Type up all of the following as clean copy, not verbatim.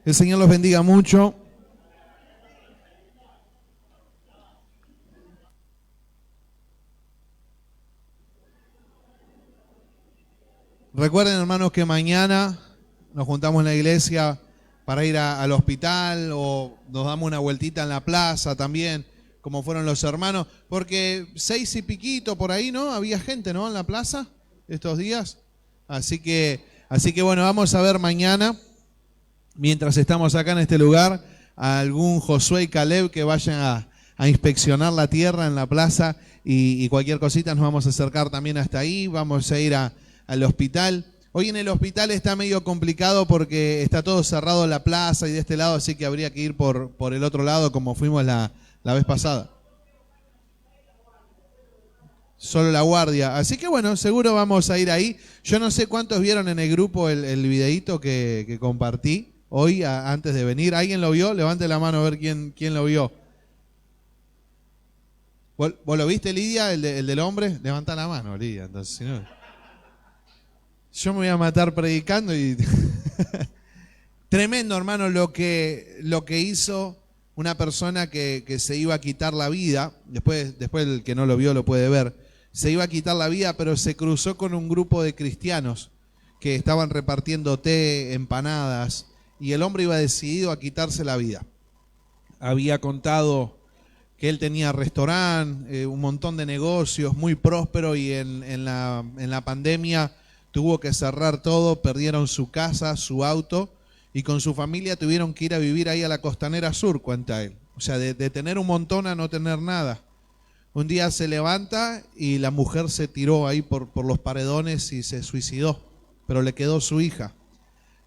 El Señor los bendiga mucho. Recuerden, hermanos, que mañana nos juntamos en la iglesia para ir al hospital o nos damos una vueltita en la plaza también, como fueron los hermanos, porque 6 y piquito por ahí, ¿no? Había gente, ¿no? En la plaza estos días. Así que bueno, vamos a ver mañana, mientras estamos acá en este lugar, a algún Josué y Caleb que vayan a inspeccionar la tierra en la plaza y cualquier cosita nos vamos a acercar también hasta ahí. Vamos a ir al hospital. Hoy en el hospital está medio complicado porque está todo cerrado en la plaza y de este lado, así que habría que ir por el otro lado como fuimos la vez pasada. Solo la guardia. Así que bueno, seguro vamos a ir ahí. Yo no sé cuántos vieron en el grupo el videíto que compartí hoy antes de venir. ¿Alguien lo vio? Levante la mano a ver quién lo vio. ¿Vos lo viste, Lidia, el del hombre? Levanta la mano, Lidia. Entonces, si no, yo me voy a matar predicando y tremendo, hermano, lo que hizo una persona que se iba a quitar la vida. Después el que no lo vio lo puede ver. Se iba a quitar la vida, pero se cruzó con un grupo de cristianos que estaban repartiendo té, empanadas, y el hombre iba decidido a quitarse la vida. Había contado que él tenía restaurante, un montón de negocios, muy próspero, y en la pandemia tuvo que cerrar todo, perdieron su casa, su auto, y con su familia tuvieron que ir a vivir ahí a la Costanera Sur, cuenta él. O sea, de tener un montón a no tener nada. Un día se levanta y la mujer se tiró ahí por los paredones y se suicidó, pero le quedó su hija.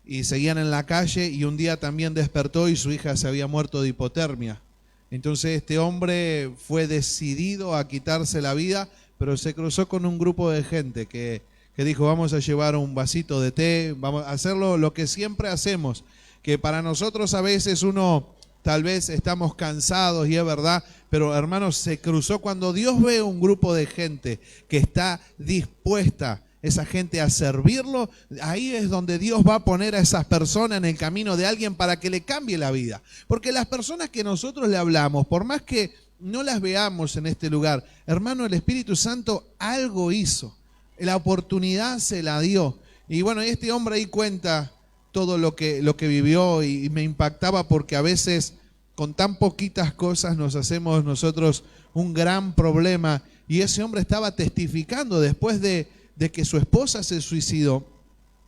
Y seguían en la calle y un día también despertó y su hija se había muerto de hipotermia. Entonces este hombre fue decidido a quitarse la vida, pero se cruzó con un grupo de gente que dijo: vamos a llevar un vasito de té, vamos a hacerlo lo que siempre hacemos, que para nosotros a veces uno tal vez estamos cansados y es verdad, pero hermanos, se cruzó cuando Dios ve un grupo de gente que está dispuesta, esa gente, a servirlo. Ahí es donde Dios va a poner a esas personas en el camino de alguien para que le cambie la vida. Porque las personas que nosotros le hablamos, por más que no las veamos en este lugar, hermano, el Espíritu Santo algo hizo. La oportunidad se la dio. Y bueno, este hombre ahí cuenta todo lo que vivió y me impactaba porque a veces con tan poquitas cosas nos hacemos nosotros un gran problema. Y ese hombre estaba testificando después de que su esposa se suicidó,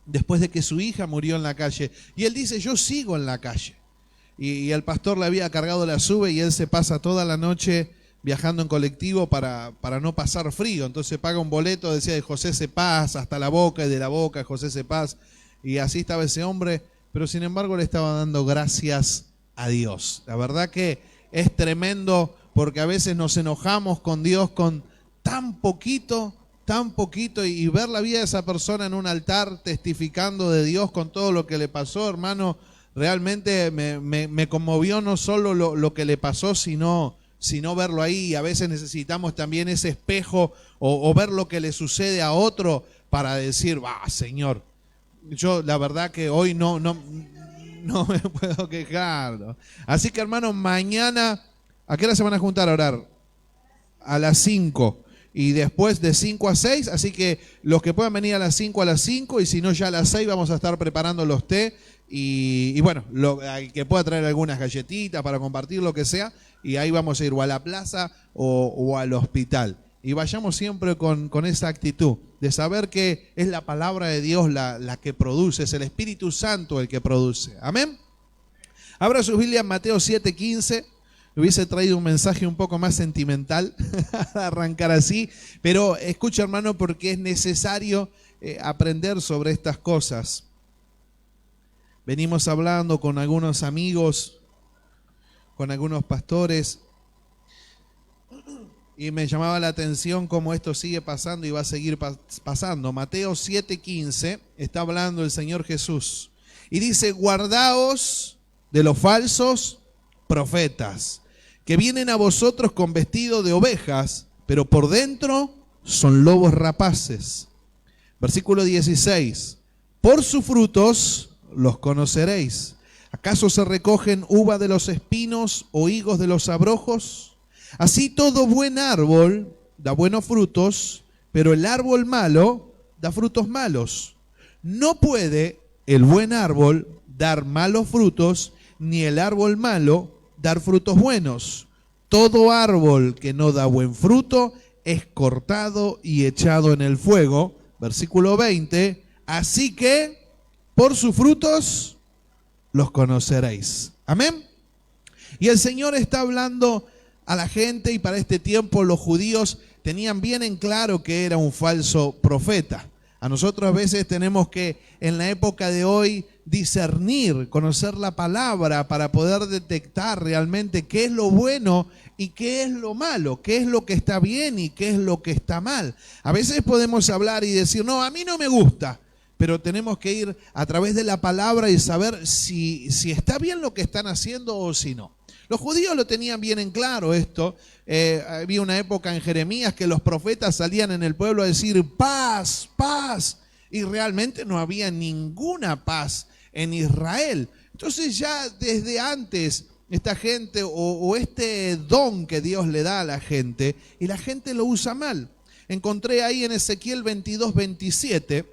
después de que su hija murió en la calle. Y él dice: yo sigo en la calle. Y el pastor le había cargado la sube y él se pasa toda la noche viajando en colectivo para no pasar frío. Entonces paga un boleto, decía, de José Cepaz hasta la Boca, y de la Boca a José Cepaz. Y así estaba ese hombre, pero sin embargo le estaba dando gracias a Dios. La verdad que es tremendo, porque a veces nos enojamos con Dios con tan poquito, y ver la vida de esa persona en un altar testificando de Dios con todo lo que le pasó, hermano, realmente me conmovió no solo lo que le pasó, sino verlo ahí. Y a veces necesitamos también ese espejo o ver lo que le sucede a otro para decir: Señor, yo la verdad que hoy no me puedo quejar, ¿no? Así que, hermano, mañana, ¿a qué hora se van a juntar a orar? A las 5. Y después de 5 a 6, así que los que puedan venir a las 5, y si no ya a las 6 vamos a estar preparando los té. Y bueno, el que pueda traer algunas galletitas para compartir, lo que sea, y ahí vamos a ir o a la plaza o al hospital. Y vayamos siempre con esa actitud de saber que es la palabra de Dios la que produce, es el Espíritu Santo el que produce. Amén. Abra sus Biblias en Mateo 7:15. Hubiese traído un mensaje un poco más sentimental arrancar así, pero escucha, hermano, porque es necesario aprender sobre estas cosas. Venimos hablando con algunos amigos, con algunos pastores, y me llamaba la atención cómo esto sigue pasando y va a seguir pasando. Mateo 7:15 está hablando el Señor Jesús y dice: guardaos de los falsos profetas, que vienen a vosotros con vestido de ovejas, pero por dentro son lobos rapaces. Versículo 16: por sus frutos los conoceréis. ¿Acaso se recogen uva de los espinos o higos de los abrojos? Así todo buen árbol da buenos frutos, pero el árbol malo da frutos malos. No puede el buen árbol dar malos frutos, ni el árbol malo dar frutos buenos. Todo árbol que no da buen fruto es cortado y echado en el fuego. Versículo 20. Así que por sus frutos los conoceréis. Amén. Y el Señor está hablando a la gente, y para este tiempo los judíos tenían bien en claro que era un falso profeta. A nosotros a veces tenemos que, en la época de hoy, discernir, conocer la palabra para poder detectar realmente qué es lo bueno y qué es lo malo, qué es lo que está bien y qué es lo que está mal. A veces podemos hablar y decir, no, a mí no me gusta, pero tenemos que ir a través de la palabra y saber si está bien lo que están haciendo o si no. Los judíos lo tenían bien en claro esto. Había una época en Jeremías que los profetas salían en el pueblo a decir paz, paz, y realmente no había ninguna paz en Israel. Entonces ya desde antes esta gente o este don que Dios le da a la gente, y la gente lo usa mal. Encontré ahí en Ezequiel 22:27,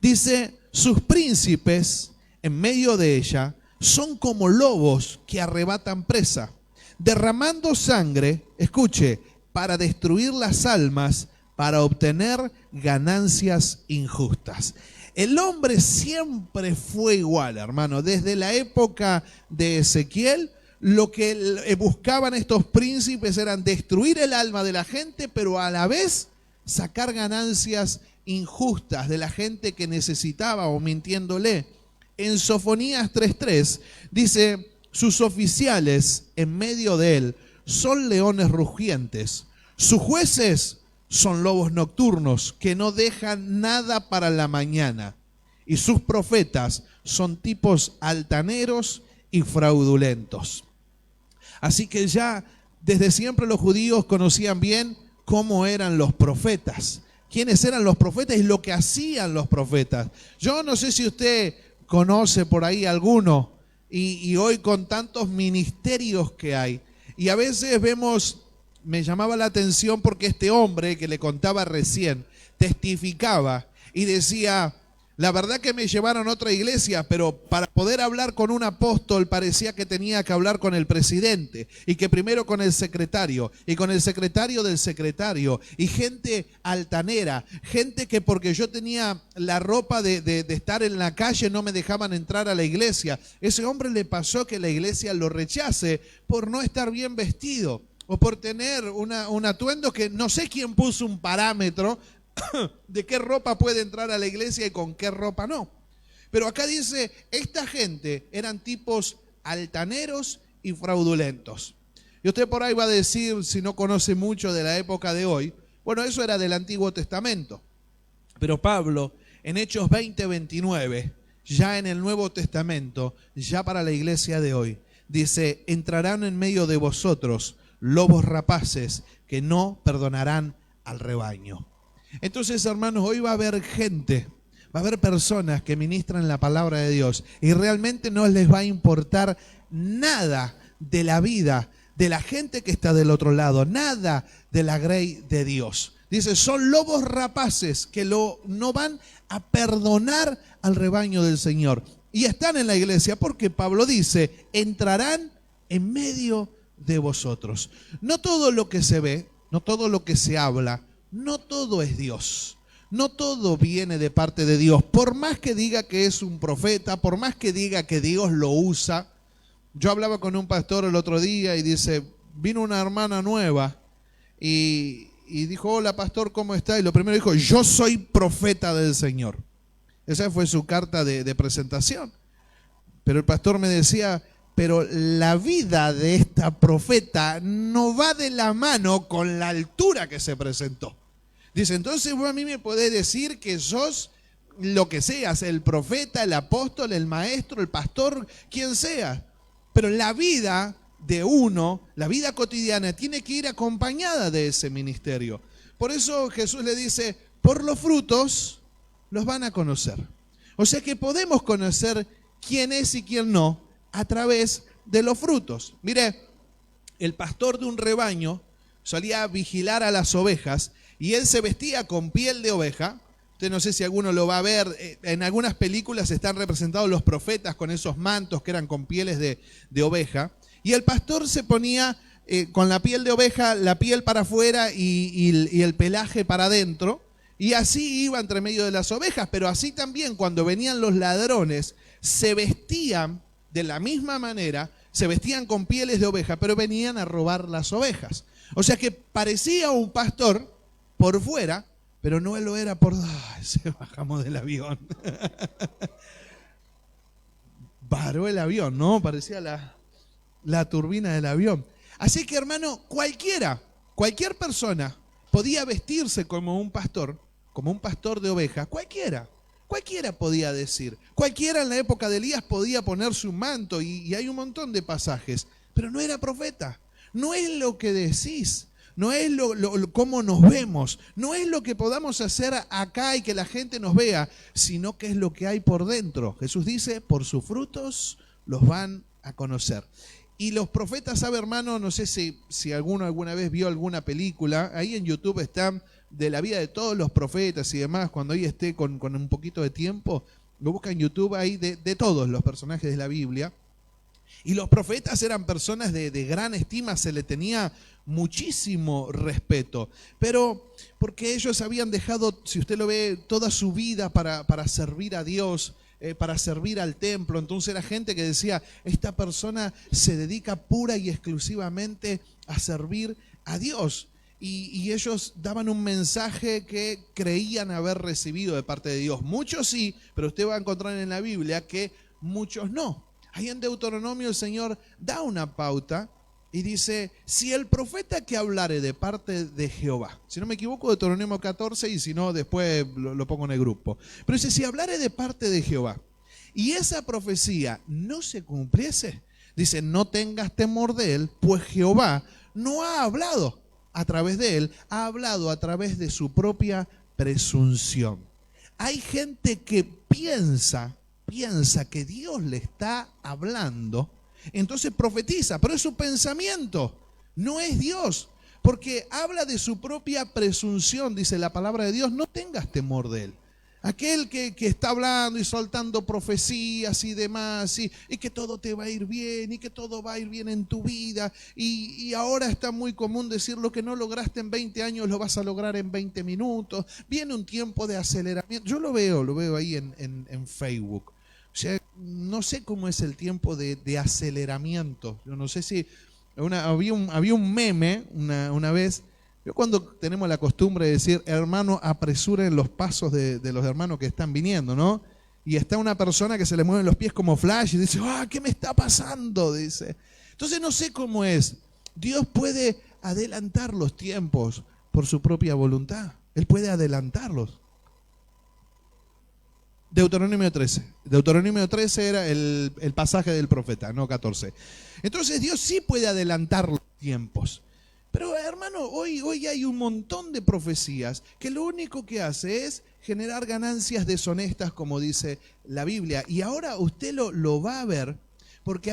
dice, sus príncipes en medio de ella son como lobos que arrebatan presa, derramando sangre, escuche, para destruir las almas, para obtener ganancias injustas. El hombre siempre fue igual, hermano. Desde la época de Ezequiel, lo que buscaban estos príncipes eran destruir el alma de la gente, pero a la vez sacar ganancias injustas de la gente que necesitaba o mintiéndole. En Sofonías 3:3 dice, sus oficiales en medio de él son leones rugientes, sus jueces son lobos nocturnos que no dejan nada para la mañana, y sus profetas son tipos altaneros y fraudulentos. Así que ya desde siempre los judíos conocían bien cómo eran los profetas, quiénes eran los profetas y lo que hacían los profetas. Yo no sé si usted conoce por ahí alguno, y hoy con tantos ministerios que hay, y a veces vemos, me llamaba la atención porque este hombre que le contaba recién testificaba y decía, la verdad que me llevaron a otra iglesia, pero para poder hablar con un apóstol parecía que tenía que hablar con el presidente, y que primero con el secretario, y con el secretario del secretario, y gente altanera, gente que porque yo tenía la ropa de estar en la calle no me dejaban entrar a la iglesia. Ese hombre le pasó que la iglesia lo rechace por no estar bien vestido, o por tener un atuendo que no sé quién puso un parámetro de qué ropa puede entrar a la iglesia y con qué ropa no. Pero acá dice, esta gente eran tipos altaneros y fraudulentos. Y usted por ahí va a decir, si no conoce mucho de la época de hoy, bueno, eso era del Antiguo Testamento. Pero Pablo, en Hechos 20:29, ya en el Nuevo Testamento, ya para la iglesia de hoy, dice, entrarán en medio de vosotros lobos rapaces que no perdonarán al rebaño. Entonces, hermanos, hoy va a haber gente, va a haber personas que ministran la palabra de Dios y realmente no les va a importar nada de la vida de la gente que está del otro lado, nada de la grey de Dios. Dice, son lobos rapaces que no van a perdonar al rebaño del Señor. Y están en la iglesia porque Pablo dice, entrarán en medio de vosotros. No todo lo que se ve, no todo lo que se habla, no todo es Dios, no todo viene de parte de Dios. Por más que diga que es un profeta, por más que diga que Dios lo usa. Yo hablaba con un pastor el otro día y dice, vino una hermana nueva y dijo, hola pastor, ¿cómo está? Y lo primero dijo, yo soy profeta del Señor. Esa fue su carta de presentación. Pero el pastor me decía, pero la vida de esta profeta no va de la mano con la altura que se presentó. Dice, entonces vos a mí me podés decir que sos lo que seas, el profeta, el apóstol, el maestro, el pastor, quien sea. Pero la vida de uno, la vida cotidiana, tiene que ir acompañada de ese ministerio. Por eso Jesús le dice, por los frutos los van a conocer. O sea que podemos conocer quién es y quién no a través de los frutos. Mire, el pastor de un rebaño solía vigilar a las ovejas y él se vestía con piel de oveja. Usted no sé si alguno lo va a ver, en algunas películas están representados los profetas con esos mantos que eran con pieles de oveja. Y el pastor se ponía con la piel de oveja, la piel para afuera y el pelaje para adentro. Y así iba entre medio de las ovejas, pero así también cuando venían los ladrones, se vestían de la misma manera, se vestían con pieles de oveja, pero venían a robar las ovejas. O sea que parecía un pastor por fuera, pero no lo era por... ¡Ay, se bajamos del avión! Paró el avión, ¿no? Parecía la turbina del avión. Así que, hermano, cualquier persona podía vestirse como un pastor de ovejas, cualquiera podía decir. Cualquiera en la época de Elías podía ponerse un manto y hay un montón de pasajes, pero no era profeta. No es lo que decís, no es cómo nos vemos, no es lo que podamos hacer acá y que la gente nos vea, sino que es lo que hay por dentro. Jesús dice, por sus frutos los van a conocer. Y los profetas, ¿sabe, hermano? No sé si alguno alguna vez vio alguna película, ahí en YouTube están de la vida de todos los profetas y demás, cuando ahí esté con un poquito de tiempo, lo busca en YouTube ahí de todos los personajes de la Biblia. Y los profetas eran personas de gran estima, se le tenía muchísimo respeto, pero porque ellos habían dejado, si usted lo ve, toda su vida para servir a Dios, para servir al templo. Entonces era gente que decía, esta persona se dedica pura y exclusivamente a servir a Dios. Y ellos daban un mensaje que creían haber recibido de parte de Dios. Muchos sí, pero usted va a encontrar en la Biblia que muchos no. Ahí en Deuteronomio el Señor da una pauta y dice, si el profeta que hablare de parte de Jehová, si no me equivoco, Deuteronomio 14, y si no, después lo pongo en el grupo. Pero dice, si hablare de parte de Jehová y esa profecía no se cumpliese, dice, no tengas temor de él, pues Jehová no ha hablado a través de él, ha hablado a través de su propia presunción. Hay gente que piensa que Dios le está hablando, entonces profetiza, pero es su pensamiento, no es Dios, porque habla de su propia presunción, dice la palabra de Dios, no tengas temor de él. Aquel que está hablando y soltando profecías y demás, y que todo te va a ir bien, y que todo va a ir bien en tu vida, y ahora está muy común decir lo que no lograste en 20 años lo vas a lograr en 20 minutos, viene un tiempo de aceleramiento, yo lo veo ahí en Facebook. O sea, no sé cómo es el tiempo de aceleramiento. Yo no sé si había un meme una vez. Yo cuando tenemos la costumbre de decir, hermano, apresuren los pasos de los hermanos que están viniendo, ¿no? Y está una persona que se le mueven los pies como flash y dice, ¿qué me está pasando? Dice. Entonces no sé cómo es. Dios puede adelantar los tiempos por su propia voluntad. Él puede adelantarlos. Deuteronomio 13. Deuteronomio 13 era el pasaje del profeta, no 14. Entonces Dios sí puede adelantar los tiempos. Pero hermano, hoy hay un montón de profecías que lo único que hace es generar ganancias deshonestas, como dice la Biblia. Y ahora usted lo va a ver, porque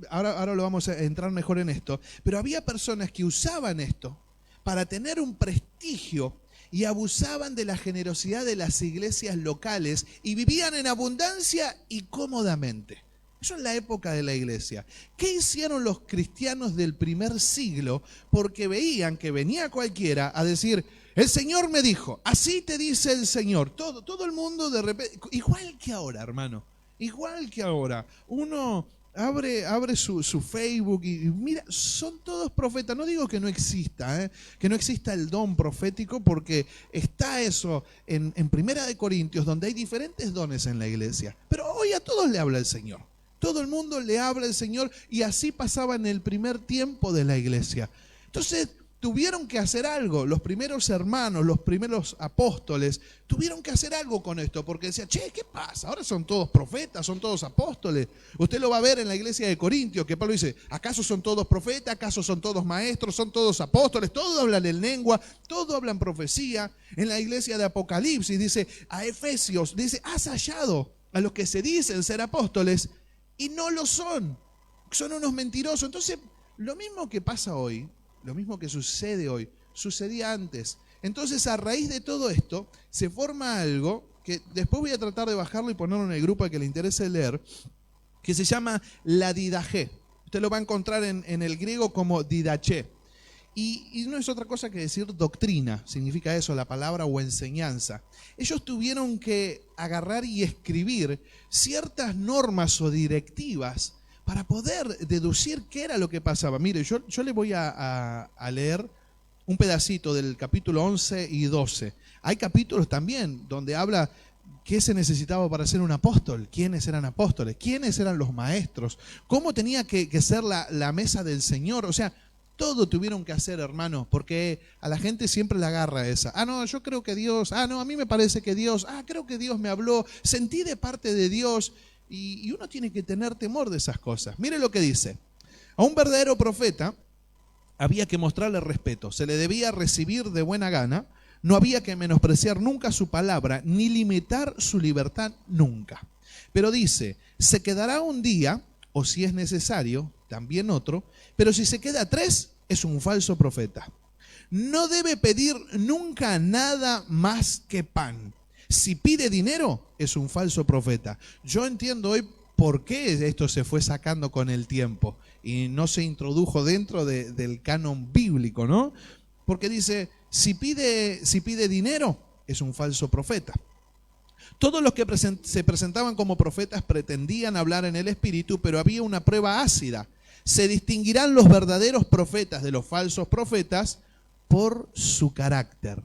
ahora lo vamos a entrar mejor en esto, pero había personas que usaban esto para tener un prestigio y abusaban de la generosidad de las iglesias locales y vivían en abundancia y cómodamente. Eso en la época de la iglesia. ¿Qué hicieron los cristianos del primer siglo? Porque veían que venía cualquiera a decir, el Señor me dijo, así te dice el Señor. Todo el mundo de repente, igual que ahora, hermano, igual que ahora. Uno abre su Facebook y mira, son todos profetas. No digo que no exista el don profético, porque está eso en Primera de Corintios, donde hay diferentes dones en la iglesia. Pero hoy a todos le habla el Señor. Todo el mundo le habla al Señor y así pasaba en el primer tiempo de la iglesia. Entonces tuvieron que hacer algo. Los primeros hermanos, los primeros apóstoles, tuvieron que hacer algo con esto, porque decían, ¿qué pasa? Ahora son todos profetas, son todos apóstoles. Usted lo va a ver en la iglesia de Corintios, que Pablo dice, ¿acaso son todos profetas? ¿Acaso son todos maestros? ¿Son todos apóstoles? Todos hablan en lengua, todos hablan profecía. En la iglesia de Apocalipsis dice, a Efesios, dice, has hallado a los que se dicen ser apóstoles y no lo son. Son unos mentirosos. Entonces, lo mismo que pasa hoy, lo mismo que sucede hoy, sucedía antes. Entonces, a raíz de todo esto, se forma algo que después voy a tratar de bajarlo y ponerlo en el grupo al que le interese leer, que se llama la didaché. Usted lo va a encontrar en el griego como didaché. Y no es otra cosa que decir doctrina, significa eso, la palabra o enseñanza. Ellos tuvieron que agarrar y escribir ciertas normas o directivas para poder deducir qué era lo que pasaba. Mire, yo le voy a leer un pedacito del capítulo 11 y 12. Hay capítulos también donde habla qué se necesitaba para ser un apóstol, quiénes eran apóstoles, quiénes eran los maestros, cómo tenía que ser la mesa del Señor. O sea, todo tuvieron que hacer, hermano, porque a la gente siempre le agarra esa. No, yo creo que Dios, no, a mí me parece que Dios, creo que Dios me habló, sentí de parte de Dios, y uno tiene que tener temor de esas cosas. Mire lo que dice: a un verdadero profeta había que mostrarle respeto, se le debía recibir de buena gana, no había que menospreciar nunca su palabra, ni limitar su libertad nunca. Pero dice, se quedará un día, o si es necesario, también otro, pero si se queda 3, es un falso profeta. No debe pedir nunca nada más que pan. Si pide dinero, es un falso profeta. Yo entiendo hoy por qué esto se fue sacando con el tiempo y no se introdujo dentro del canon bíblico, ¿no? Porque dice, si pide dinero, es un falso profeta. Todos los que se presentaban como profetas pretendían hablar en el Espíritu, pero había una prueba ácida. Se distinguirán los verdaderos profetas de los falsos profetas por su carácter.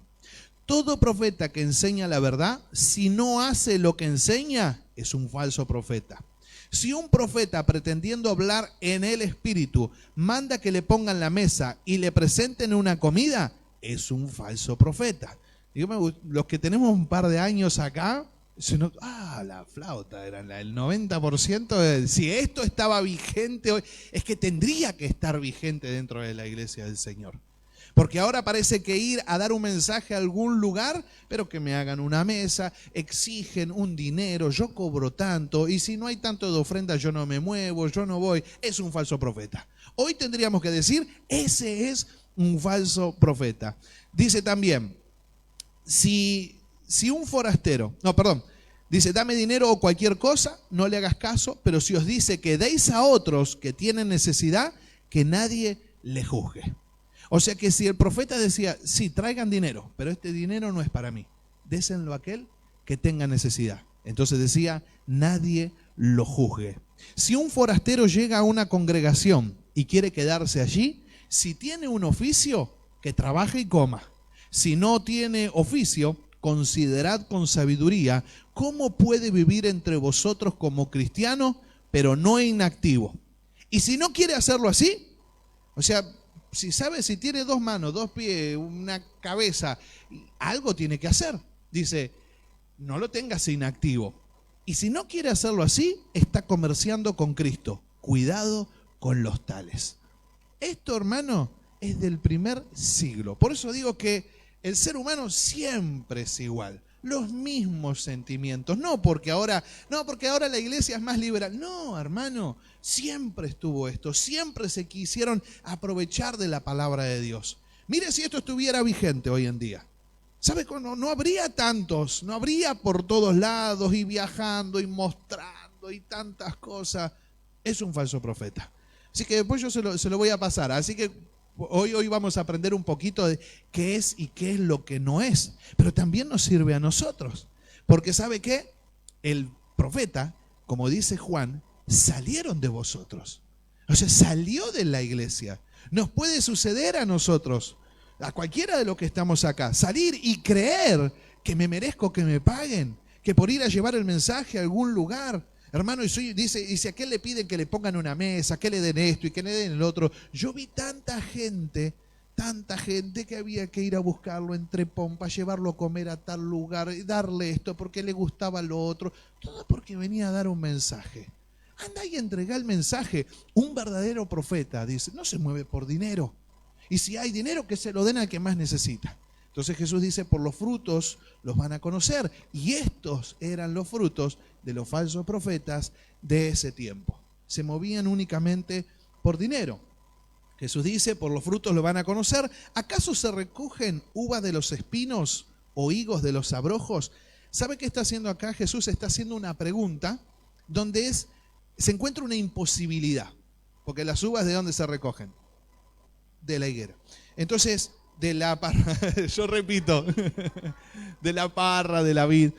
Todo profeta que enseña la verdad, si no hace lo que enseña, es un falso profeta. Si un profeta, pretendiendo hablar en el Espíritu, manda que le pongan la mesa y le presenten una comida, es un falso profeta. Dígame, los que tenemos un par de años acá, la flauta era el 90%. Si esto estaba vigente hoy, es que tendría que estar vigente dentro de la iglesia del Señor. Porque ahora parece que ir a dar un mensaje a algún lugar, pero que me hagan una mesa, exigen un dinero, yo cobro tanto, y si no hay tanto de ofrenda yo no me muevo, yo no voy. Es un falso profeta. Hoy tendríamos que decir, ese es un falso profeta. Dice también, si un forastero, dice, dame dinero o cualquier cosa, no le hagas caso, pero si os dice que deis a otros que tienen necesidad, que nadie le juzgue. O sea que si el profeta decía, sí, traigan dinero, pero este dinero no es para mí, désenlo a aquel que tenga necesidad. Entonces decía, nadie lo juzgue. Si un forastero llega a una congregación y quiere quedarse allí, si tiene un oficio, que trabaje y coma. Si no tiene oficio, considerad con sabiduría cómo puede vivir entre vosotros como cristiano, pero no inactivo. Y si no quiere hacerlo así, o sea, si tiene 2 manos, 2 pies, una cabeza, algo tiene que hacer. Dice, no lo tengas inactivo. Y si no quiere hacerlo así, está comerciando con Cristo. Cuidado con los tales. Esto, hermano, es del primer siglo. Por eso digo que el ser humano siempre es igual. Los mismos sentimientos. No porque ahora la iglesia es más liberal. No, hermano, siempre estuvo esto. Siempre se quisieron aprovechar de la palabra de Dios. Mire si esto estuviera vigente hoy en día. ¿Sabe? No habría tantos, no habría por todos lados y viajando y mostrando y tantas cosas. Es un falso profeta. Así que después yo se lo voy a pasar. Así que hoy vamos a aprender un poquito de qué es y qué es lo que no es. Pero también nos sirve a nosotros. Porque ¿sabe qué? El profeta, como dice Juan, salieron de vosotros. O sea, salió de la iglesia. Nos puede suceder a nosotros, a cualquiera de los que estamos acá, salir y creer que me merezco que me paguen, que por ir a llevar el mensaje a algún lugar. Hermano, dice, ¿a qué le piden que le pongan una mesa, que le den esto y que le den el otro? Yo vi tanta gente que había que ir a buscarlo entre pompas, llevarlo a comer a tal lugar, darle esto porque le gustaba lo otro, todo porque venía a dar un mensaje. Anda y entrega el mensaje. Un verdadero profeta, dice, no se mueve por dinero. Y si hay dinero, que se lo den al que más necesita. Entonces Jesús dice, por los frutos los van a conocer. Y estos eran los frutos de los falsos profetas de ese tiempo. Se movían únicamente por dinero. Jesús dice, por los frutos lo van a conocer. ¿Acaso se recogen uvas de los espinos o higos de los abrojos? ¿Sabe qué está haciendo acá? Jesús está haciendo una pregunta donde se encuentra una imposibilidad. Porque las uvas, ¿de dónde se recogen? De la higuera. Entonces, de la parra, yo repito, de la parra, de la vid.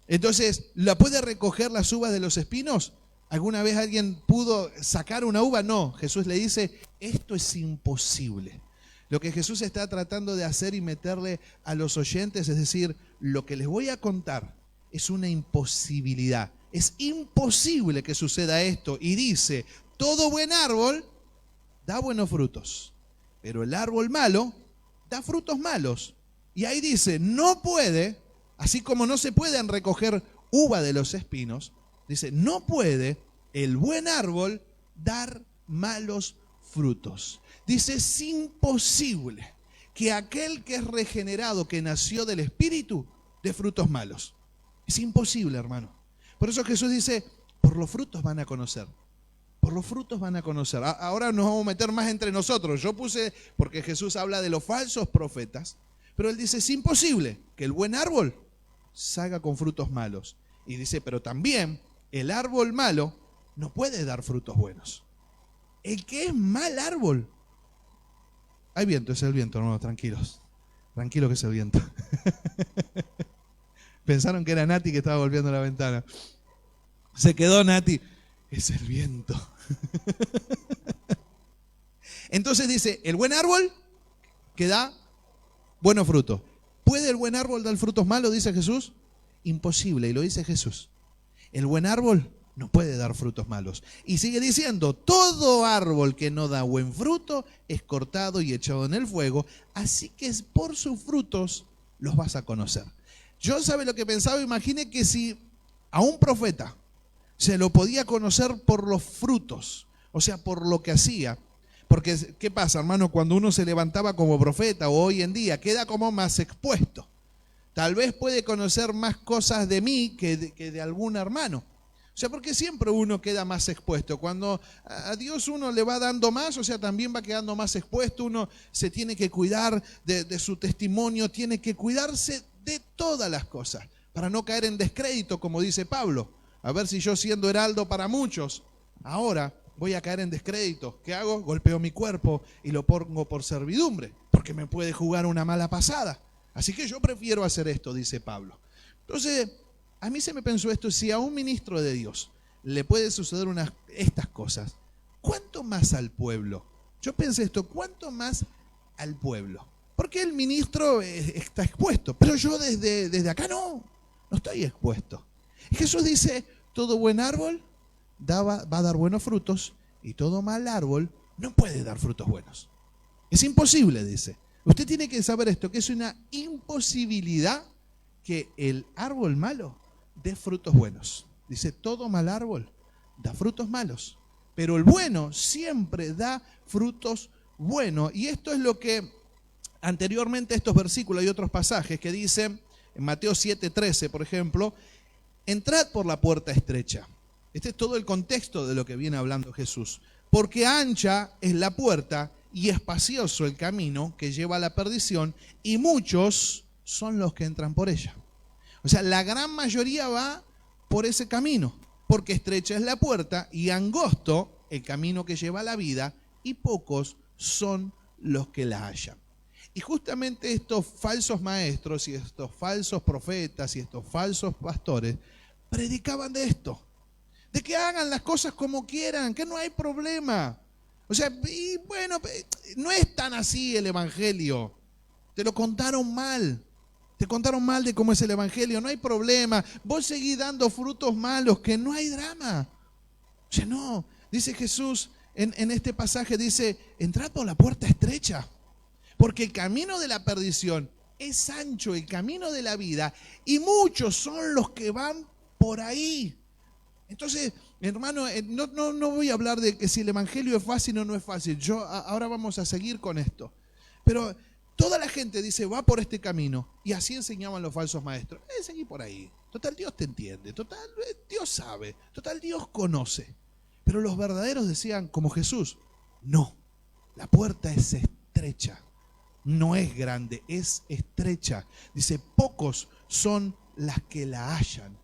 Entonces, ¿la puede recoger las uvas de los espinos? ¿Alguna vez alguien pudo sacar una uva? No, Jesús le dice, esto es imposible. Lo que Jesús está tratando de hacer y meterle a los oyentes, es decir, lo que les voy a contar es una imposibilidad. Es imposible que suceda esto. Y dice, todo buen árbol da buenos frutos, pero el árbol malo da frutos malos. Y ahí dice, no puede, así como no se pueden recoger uva de los espinos, dice, no puede el buen árbol dar malos frutos. Dice, es imposible que aquel que es regenerado, que nació del Espíritu, dé frutos malos. Es imposible, hermano. Por eso Jesús dice, por los frutos van a conocer. Por los frutos van a conocer. Ahora nos vamos a meter más entre nosotros. Yo puse, porque Jesús habla de los falsos profetas, pero él dice, es imposible que el buen árbol salga con frutos malos. Y dice, pero también el árbol malo no puede dar frutos buenos. El que es mal árbol. Hay viento, es el viento, hermanos, tranquilos. Tranquilos que es el viento. Pensaron que era Nati que estaba golpeando la ventana. Se quedó Nati. Es el viento. Entonces dice, el buen árbol que da buenos frutos. ¿Puede el buen árbol dar frutos malos? Dice Jesús. Imposible, y lo dice Jesús. El buen árbol no puede dar frutos malos. Y sigue diciendo, todo árbol que no da buen fruto es cortado y echado en el fuego, así que por sus frutos los vas a conocer. Yo, ¿sabe lo que pensaba? Imagine que si a un profeta se lo podía conocer por los frutos, o sea, por lo que hacía. Porque, ¿qué pasa, hermano? Cuando uno se levantaba como profeta o hoy en día, queda como más expuesto. Tal vez puede conocer más cosas de mí que de algún hermano. O sea, porque siempre uno queda más expuesto. Cuando a Dios uno le va dando más, o sea, también va quedando más expuesto. Uno se tiene que cuidar de su testimonio, tiene que cuidarse de todas las cosas, para no caer en descrédito, como dice Pablo. A ver si yo siendo heraldo para muchos, ahora voy a caer en descrédito. ¿Qué hago? Golpeo mi cuerpo y lo pongo por servidumbre, porque me puede jugar una mala pasada. Así que yo prefiero hacer esto, dice Pablo. Entonces, a mí se me pensó esto, si a un ministro de Dios le puede suceder estas cosas, ¿cuánto más al pueblo? Yo pensé esto, ¿cuánto más al pueblo? Porque el ministro está expuesto, pero yo desde acá no estoy expuesto. Y Jesús dice, todo buen árbol va a dar buenos frutos y todo mal árbol no puede dar frutos buenos. Es imposible, dice. Usted tiene que saber esto, que es una imposibilidad que el árbol malo dé frutos buenos. Dice, todo mal árbol da frutos malos, pero el bueno siempre da frutos buenos. Y esto es lo que anteriormente estos versículos y otros pasajes que dicen, en Mateo 7:13, por ejemplo, entrad por la puerta estrecha. Este es todo el contexto de lo que viene hablando Jesús. Porque ancha es la puerta y espacioso el camino que lleva a la perdición, y muchos son los que entran por ella. O sea, la gran mayoría va por ese camino, porque estrecha es la puerta y angosto el camino que lleva a la vida, y pocos son los que la hallan. Y justamente estos falsos maestros y estos falsos profetas y estos falsos pastores predicaban de esto, de que hagan las cosas como quieran, que no hay problema. O sea, y bueno, no es tan así el evangelio. Te lo contaron mal. Te contaron mal de cómo es el evangelio, no hay problema. Vos seguís dando frutos malos, que no hay drama. O sea, no. Dice Jesús en este pasaje, dice, entrad por la puerta estrecha. Porque el camino de la perdición es ancho, el camino de la vida, y muchos son los que van por ahí. Entonces, hermano, no voy a hablar de que si el evangelio es fácil o no es fácil. Ahora vamos a seguir con esto. Pero Toda la gente dice, va por este camino. Y así enseñaban los falsos maestros. Seguí por ahí. Total, Dios te entiende. Total, Dios sabe. Total, Dios conoce. Pero los verdaderos decían, como Jesús, no, la puerta es estrecha. No es grande, es estrecha. Dice, pocos son las que la hallan.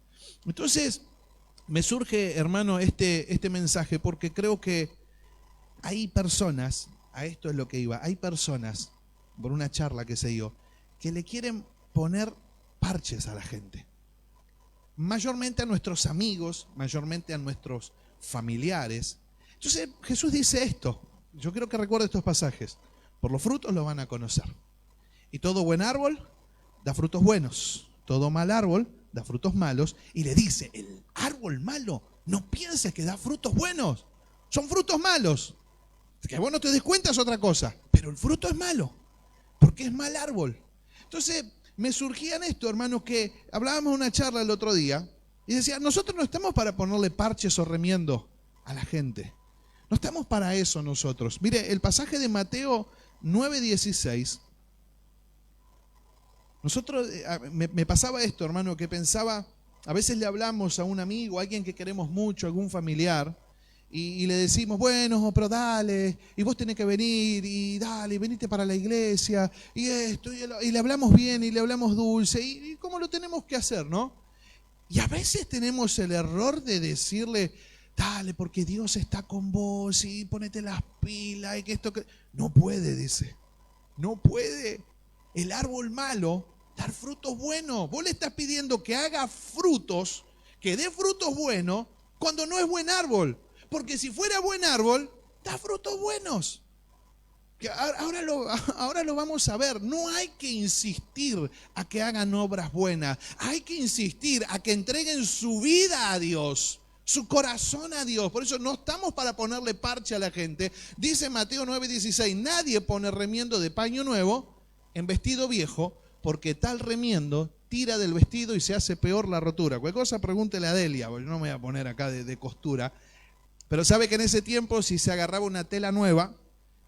Entonces, me surge, hermano, este mensaje porque creo que hay personas, a esto es lo que iba, hay personas, por una charla que se dio, que le quieren poner parches a la gente. Mayormente a nuestros amigos, mayormente a nuestros familiares. Entonces Jesús dice esto, yo quiero que recuerde estos pasajes. Por los frutos los van a conocer. Y todo buen árbol da frutos buenos, todo mal árbol da frutos malos. Y le dice, el árbol malo, no pienses que da frutos buenos, son frutos malos. Que vos no te des cuenta es otra cosa, pero el fruto es malo, porque es mal árbol. Entonces me surgían esto, hermanos, que hablábamos en una charla el otro día, y decía, nosotros no estamos para ponerle parches o remiendo a la gente. No estamos para eso nosotros. Mire, el pasaje de Mateo 9:16, nosotros, me pasaba esto, hermano, que pensaba, a veces le hablamos a un amigo, a alguien que queremos mucho, algún familiar, y le decimos, bueno, pero dale, y vos tenés que venir, y dale, venite para la iglesia, y esto, y le hablamos bien, y le hablamos dulce, y cómo lo tenemos que hacer, ¿no? Y a veces tenemos el error de decirle, dale, porque Dios está con vos, y ponete las pilas, y que esto que... No puede, dice, no puede el árbol malo dar frutos buenos. Vos le estás pidiendo que haga frutos, que dé frutos buenos, cuando no es buen árbol. Porque si fuera buen árbol, da frutos buenos. Ahora lo vamos a ver. No hay que insistir a que hagan obras buenas. Hay que insistir a que entreguen su vida a Dios, su corazón a Dios. Por eso no estamos para ponerle parche a la gente. Dice Mateo 9:16, nadie pone remiendo de paño nuevo en vestido viejo, porque tal remiendo tira del vestido y se hace peor la rotura. Cualquier cosa pregúntele a Delia, porque yo no me voy a poner acá de costura. Pero sabe que en ese tiempo, si se agarraba una tela nueva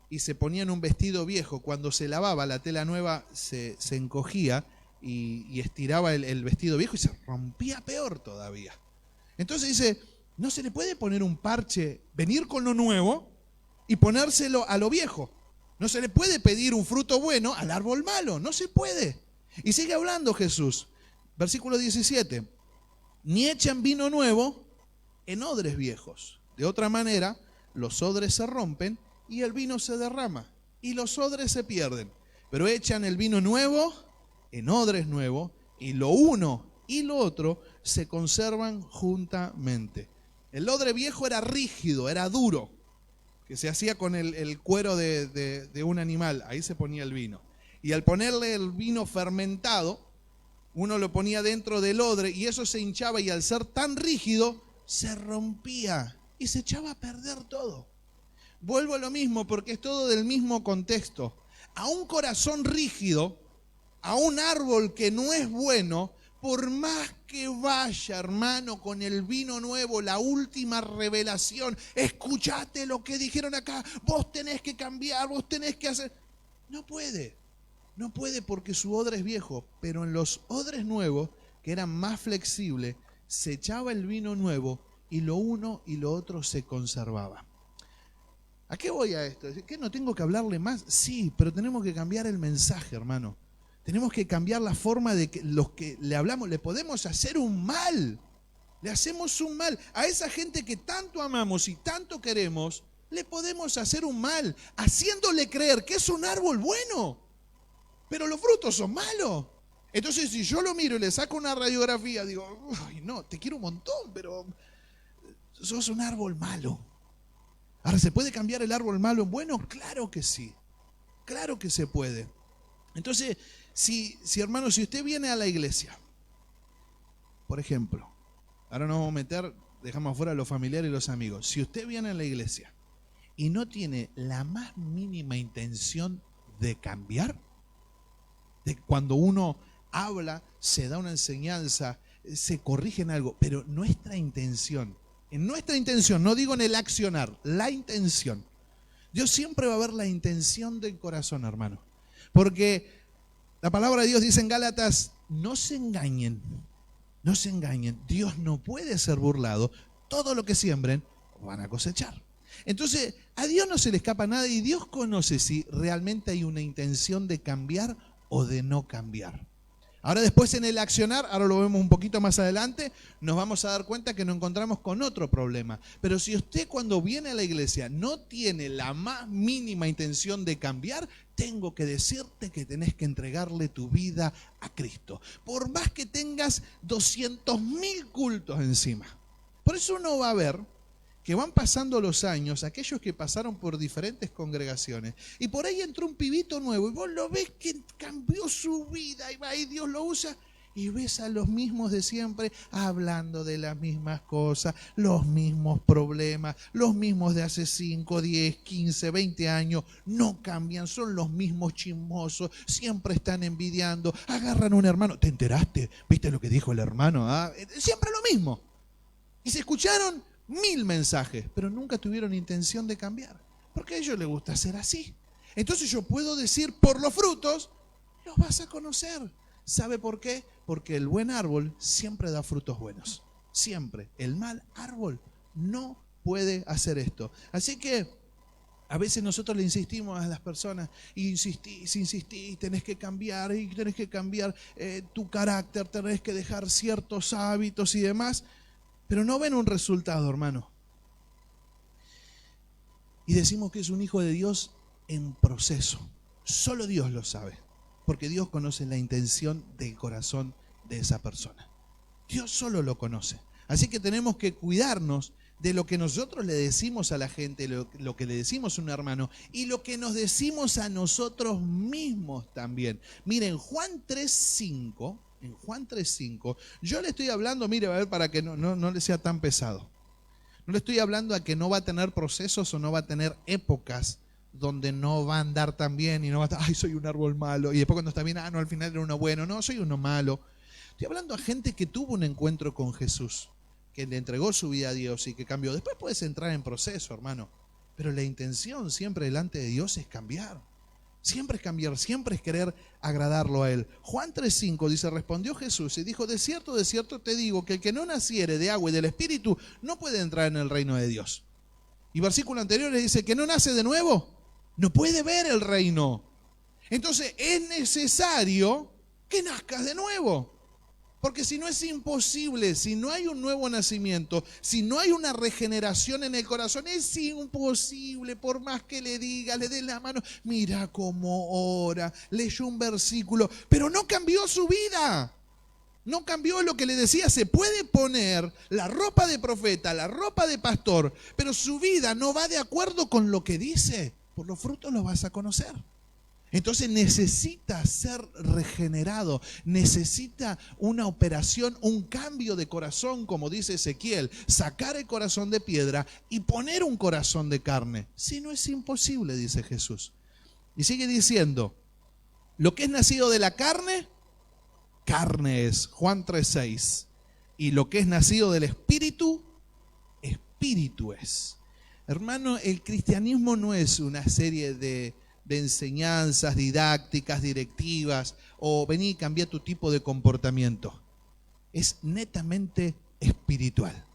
y se ponía en un vestido viejo, cuando se lavaba la tela nueva se encogía y estiraba el vestido viejo y se rompía peor todavía. Entonces dice, no se le puede poner un parche, venir con lo nuevo y ponérselo a lo viejo. No se le puede pedir un fruto bueno al árbol malo, no se puede. Y sigue hablando Jesús, versículo 17, ni echan vino nuevo en odres viejos. De otra manera, los odres se rompen y el vino se derrama y los odres se pierden. Pero echan el vino nuevo en odres nuevos y lo uno y lo otro se conservan juntamente. El odre viejo era rígido, era duro, que se hacía con el cuero de un animal. Ahí se ponía el vino. Y al ponerle el vino fermentado, uno lo ponía dentro del odre y eso se hinchaba y al ser tan rígido, se rompía y se echaba a perder todo. Vuelvo a lo mismo porque es todo del mismo contexto. A un corazón rígido, a un árbol que no es bueno, por más que vaya, hermano, con el vino nuevo, la última revelación, escuchate lo que dijeron acá, vos tenés que cambiar, vos tenés que hacer... No puede porque su odre es viejo, pero en los odres nuevos, que eran más flexibles, se echaba el vino nuevo y lo uno y lo otro se conservaba. ¿A qué voy a esto? ¿Qué no tengo que hablarle más? Sí, pero tenemos que cambiar el mensaje, hermano. Tenemos que cambiar la forma de que los que le hablamos, le podemos hacer un mal. Le hacemos un mal. A esa gente que tanto amamos y tanto queremos, le podemos hacer un mal, haciéndole creer que es un árbol bueno, pero los frutos son malos. Entonces, si yo lo miro y le saco una radiografía, digo, ay, no, te quiero un montón, pero sos un árbol malo. Ahora, ¿se puede cambiar el árbol malo en bueno? Claro que sí. Claro que se puede. Entonces, si hermano, si usted viene a la iglesia, por ejemplo, ahora nos vamos a meter, dejamos afuera a los familiares y los amigos. Si usted viene a la iglesia y no tiene la más mínima intención de cambiar, de cuando uno habla, se da una enseñanza, se corrige en algo, pero en nuestra intención, no digo en el accionar, la intención. Dios siempre va a ver la intención del corazón, hermano. Porque la palabra de Dios dice en Gálatas, no se engañen, no se engañen. Dios no puede ser burlado. Todo lo que siembren van a cosechar. Entonces, a Dios no se le escapa nada y Dios conoce si realmente hay una intención de cambiar o de no cambiar. Ahora después en el accionar, ahora lo vemos un poquito más adelante, nos vamos a dar cuenta que nos encontramos con otro problema. Pero si usted cuando viene a la iglesia no tiene la más mínima intención de cambiar, tengo que decirte que tenés que entregarle tu vida a Cristo. Por más que tengas 200.000 cultos encima. Por eso uno va a ver que van pasando los años, aquellos que pasaron por diferentes congregaciones, y por ahí entró un pibito nuevo, y vos lo ves que cambió su vida, y va y Dios lo usa, y ves a los mismos de siempre, hablando de las mismas cosas, los mismos problemas, los mismos de hace 5, 10, 15, 20 años, no cambian, son los mismos chismosos, siempre están envidiando, agarran a un hermano, ¿te enteraste? ¿Viste lo que dijo el hermano? ¿Ah? Siempre lo mismo. Y se escucharon 1000 mensajes, pero nunca tuvieron intención de cambiar, porque a ellos les gusta ser así. Entonces yo puedo decir, por los frutos, los vas a conocer. ¿Sabe por qué? Porque el buen árbol siempre da frutos buenos, siempre. El mal árbol no puede hacer esto. Así que a veces nosotros le insistimos a las personas, insistís, tenés que cambiar, y tenés que cambiar tu carácter, tenés que dejar ciertos hábitos y demás, pero no ven un resultado, hermano. Y decimos que es un hijo de Dios en proceso. Solo Dios lo sabe, porque Dios conoce la intención del corazón de esa persona. Dios solo lo conoce. Así que tenemos que cuidarnos de lo que nosotros le decimos a la gente, lo que le decimos a un hermano y lo que nos decimos a nosotros mismos también. Miren, Juan 3:5... En Juan 3:5, yo le estoy hablando, mire, a ver, para que no le sea tan pesado. No le estoy hablando a que no va a tener procesos o no va a tener épocas donde no va a andar tan bien y no va a estar, ay, soy un árbol malo. Y después cuando está bien, no, al final era uno bueno. No, soy uno malo. Estoy hablando a gente que tuvo un encuentro con Jesús, que le entregó su vida a Dios y que cambió. Después puedes entrar en proceso, hermano. Pero la intención siempre delante de Dios es cambiar. Siempre es cambiar, siempre es querer agradarlo a Él. Juan 3:5 dice, respondió Jesús y dijo, de cierto te digo que el que no naciere de agua y del Espíritu no puede entrar en el reino de Dios. Y versículo anterior le dice, que no nace de nuevo, no puede ver el reino. Entonces es necesario que nazcas de nuevo. Porque si no es imposible, si no hay un nuevo nacimiento, si no hay una regeneración en el corazón, es imposible, por más que le diga, le dé la mano, mira cómo ora, leyó un versículo, pero no cambió su vida. No cambió lo que le decía, se puede poner la ropa de profeta, la ropa de pastor, pero su vida no va de acuerdo con lo que dice. Por los frutos los vas a conocer. Entonces necesita ser regenerado, necesita una operación, un cambio de corazón, como dice Ezequiel, sacar el corazón de piedra y poner un corazón de carne. Si no es imposible, dice Jesús. Y sigue diciendo, lo que es nacido de la carne, carne es, Juan 3:6. Y lo que es nacido del Espíritu, Espíritu es. Hermano, el cristianismo no es una serie de enseñanzas didácticas, directivas, o vení y cambia tu tipo de comportamiento. Es netamente espiritual.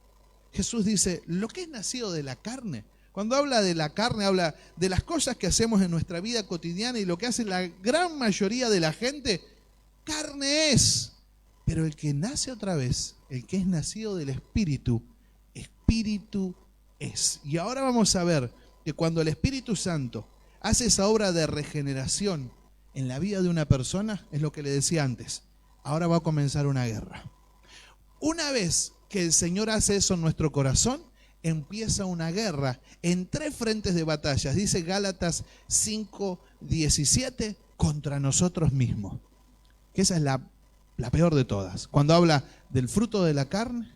Jesús dice, lo que es nacido de la carne, cuando habla de la carne, habla de las cosas que hacemos en nuestra vida cotidiana y lo que hace la gran mayoría de la gente, carne es. Pero el que nace otra vez, el que es nacido del Espíritu, Espíritu es. Y ahora vamos a ver que cuando el Espíritu Santo hace esa obra de regeneración en la vida de una persona, es lo que le decía antes. Ahora va a comenzar una guerra. Una vez que el Señor hace eso en nuestro corazón, empieza una guerra en 3 frentes de batallas. Dice Gálatas 5:17, contra nosotros mismos. Que esa es la peor de todas. Cuando habla del fruto de la carne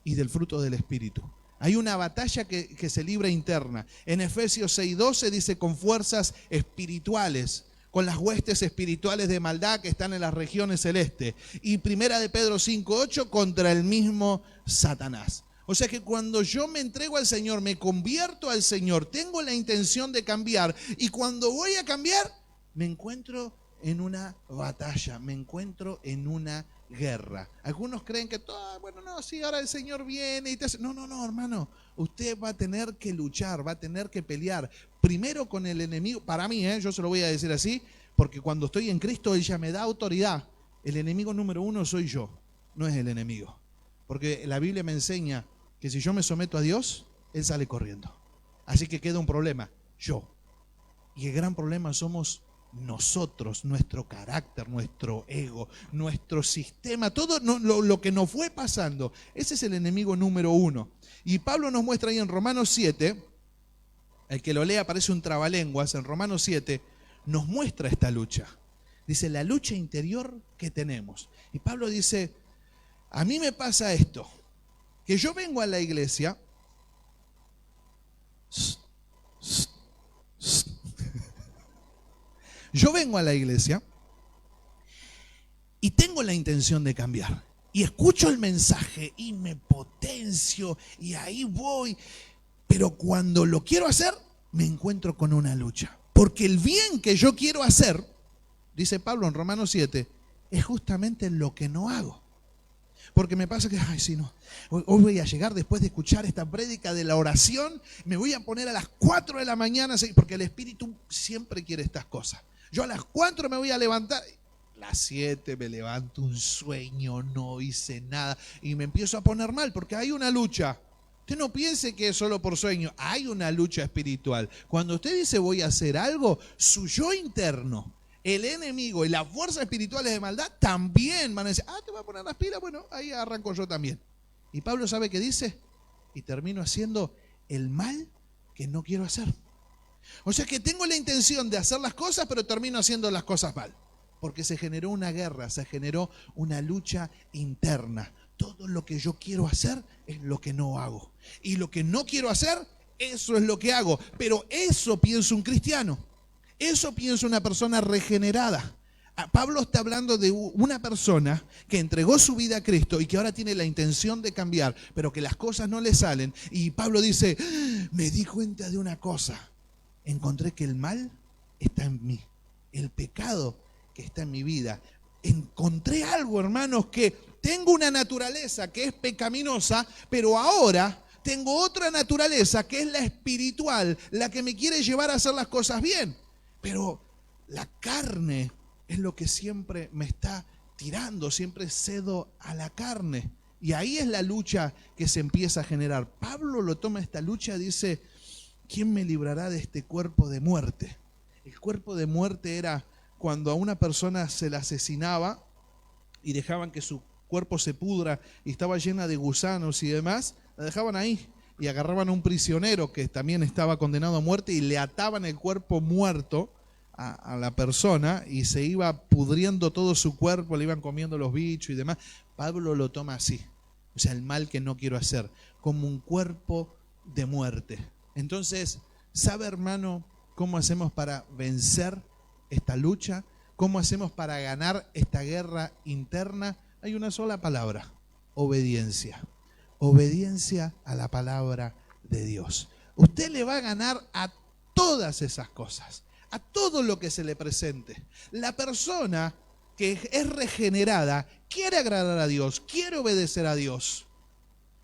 y del fruto del Espíritu. Hay una batalla que se libra interna. En Efesios 6:12 dice con fuerzas espirituales, con las huestes espirituales de maldad que están en las regiones celestes. Y Primera de Pedro 5:8 contra el mismo Satanás. O sea que cuando yo me entrego al Señor, me convierto al Señor, tengo la intención de cambiar y cuando voy a cambiar, me encuentro en una batalla, me encuentro en una guerra. Algunos creen que todo, bueno, no, sí, ahora el Señor viene y te hace... No, hermano, usted va a tener que luchar, va a tener que pelear. Primero con el enemigo, para mí, yo se lo voy a decir así, porque cuando estoy en Cristo, Él ya me da autoridad. El enemigo número uno soy yo, no es el enemigo. Porque la Biblia me enseña que si yo me someto a Dios, Él sale corriendo. Así que queda un problema, yo. Y el gran problema somos nosotros, nuestro carácter, nuestro ego, nuestro sistema, todo lo que nos fue pasando. Ese es el enemigo número uno. Y Pablo nos muestra ahí en Romanos 7, el que lo lea parece un trabalenguas, en Romanos 7 nos muestra esta lucha. Dice, la lucha interior que tenemos. Y Pablo dice, a mí me pasa esto, que yo vengo a la iglesia, yo vengo a la iglesia y tengo la intención de cambiar. Y escucho el mensaje y me potencio y ahí voy. Pero cuando lo quiero hacer, me encuentro con una lucha. Porque el bien que yo quiero hacer, dice Pablo en Romanos 7, es justamente lo que no hago. Porque me pasa que, ay, sí, no, hoy voy a llegar después de escuchar esta prédica de la oración, me voy a poner a las 4 de la mañana, porque el Espíritu siempre quiere estas cosas. Yo a las 4 me voy a levantar, a las 7 me levanto un sueño, no hice nada y me empiezo a poner mal porque hay una lucha. Usted no piense que es solo por sueño, hay una lucha espiritual. Cuando usted dice voy a hacer algo, su yo interno, el enemigo y las fuerzas espirituales de maldad también van a decir, te voy a poner las pilas, bueno, ahí arranco yo también. Y Pablo sabe qué dice, y termino haciendo el mal que no quiero hacer. O sea que tengo la intención de hacer las cosas, pero termino haciendo las cosas mal. Porque se generó una guerra, se generó una lucha interna. Todo lo que yo quiero hacer es lo que no hago. Y lo que no quiero hacer, eso es lo que hago. Pero eso piensa un cristiano. Eso piensa una persona regenerada. Pablo está hablando de una persona que entregó su vida a Cristo y que ahora tiene la intención de cambiar, pero que las cosas no le salen. Y Pablo dice, me di cuenta de una cosa. Encontré que el mal está en mí, el pecado que está en mi vida. Encontré algo, hermanos, que tengo una naturaleza que es pecaminosa, pero ahora tengo otra naturaleza que es la espiritual, la que me quiere llevar a hacer las cosas bien. Pero la carne es lo que siempre me está tirando, siempre cedo a la carne. Y ahí es la lucha que se empieza a generar. Pablo lo toma esta lucha y dice, ¿quién me librará de este cuerpo de muerte? El cuerpo de muerte era cuando a una persona se la asesinaba y dejaban que su cuerpo se pudra y estaba llena de gusanos y demás, la dejaban ahí y agarraban a un prisionero que también estaba condenado a muerte y le ataban el cuerpo muerto a la persona y se iba pudriendo todo su cuerpo, le iban comiendo los bichos y demás. Pablo lo toma así, o sea, el mal que no quiero hacer, como un cuerpo de muerte. Entonces, ¿sabe, hermano, cómo hacemos para vencer esta lucha? ¿Cómo hacemos para ganar esta guerra interna? Hay una sola palabra, obediencia. Obediencia a la palabra de Dios. Usted le va a ganar a todas esas cosas, a todo lo que se le presente. La persona que es regenerada quiere agradar a Dios, quiere obedecer a Dios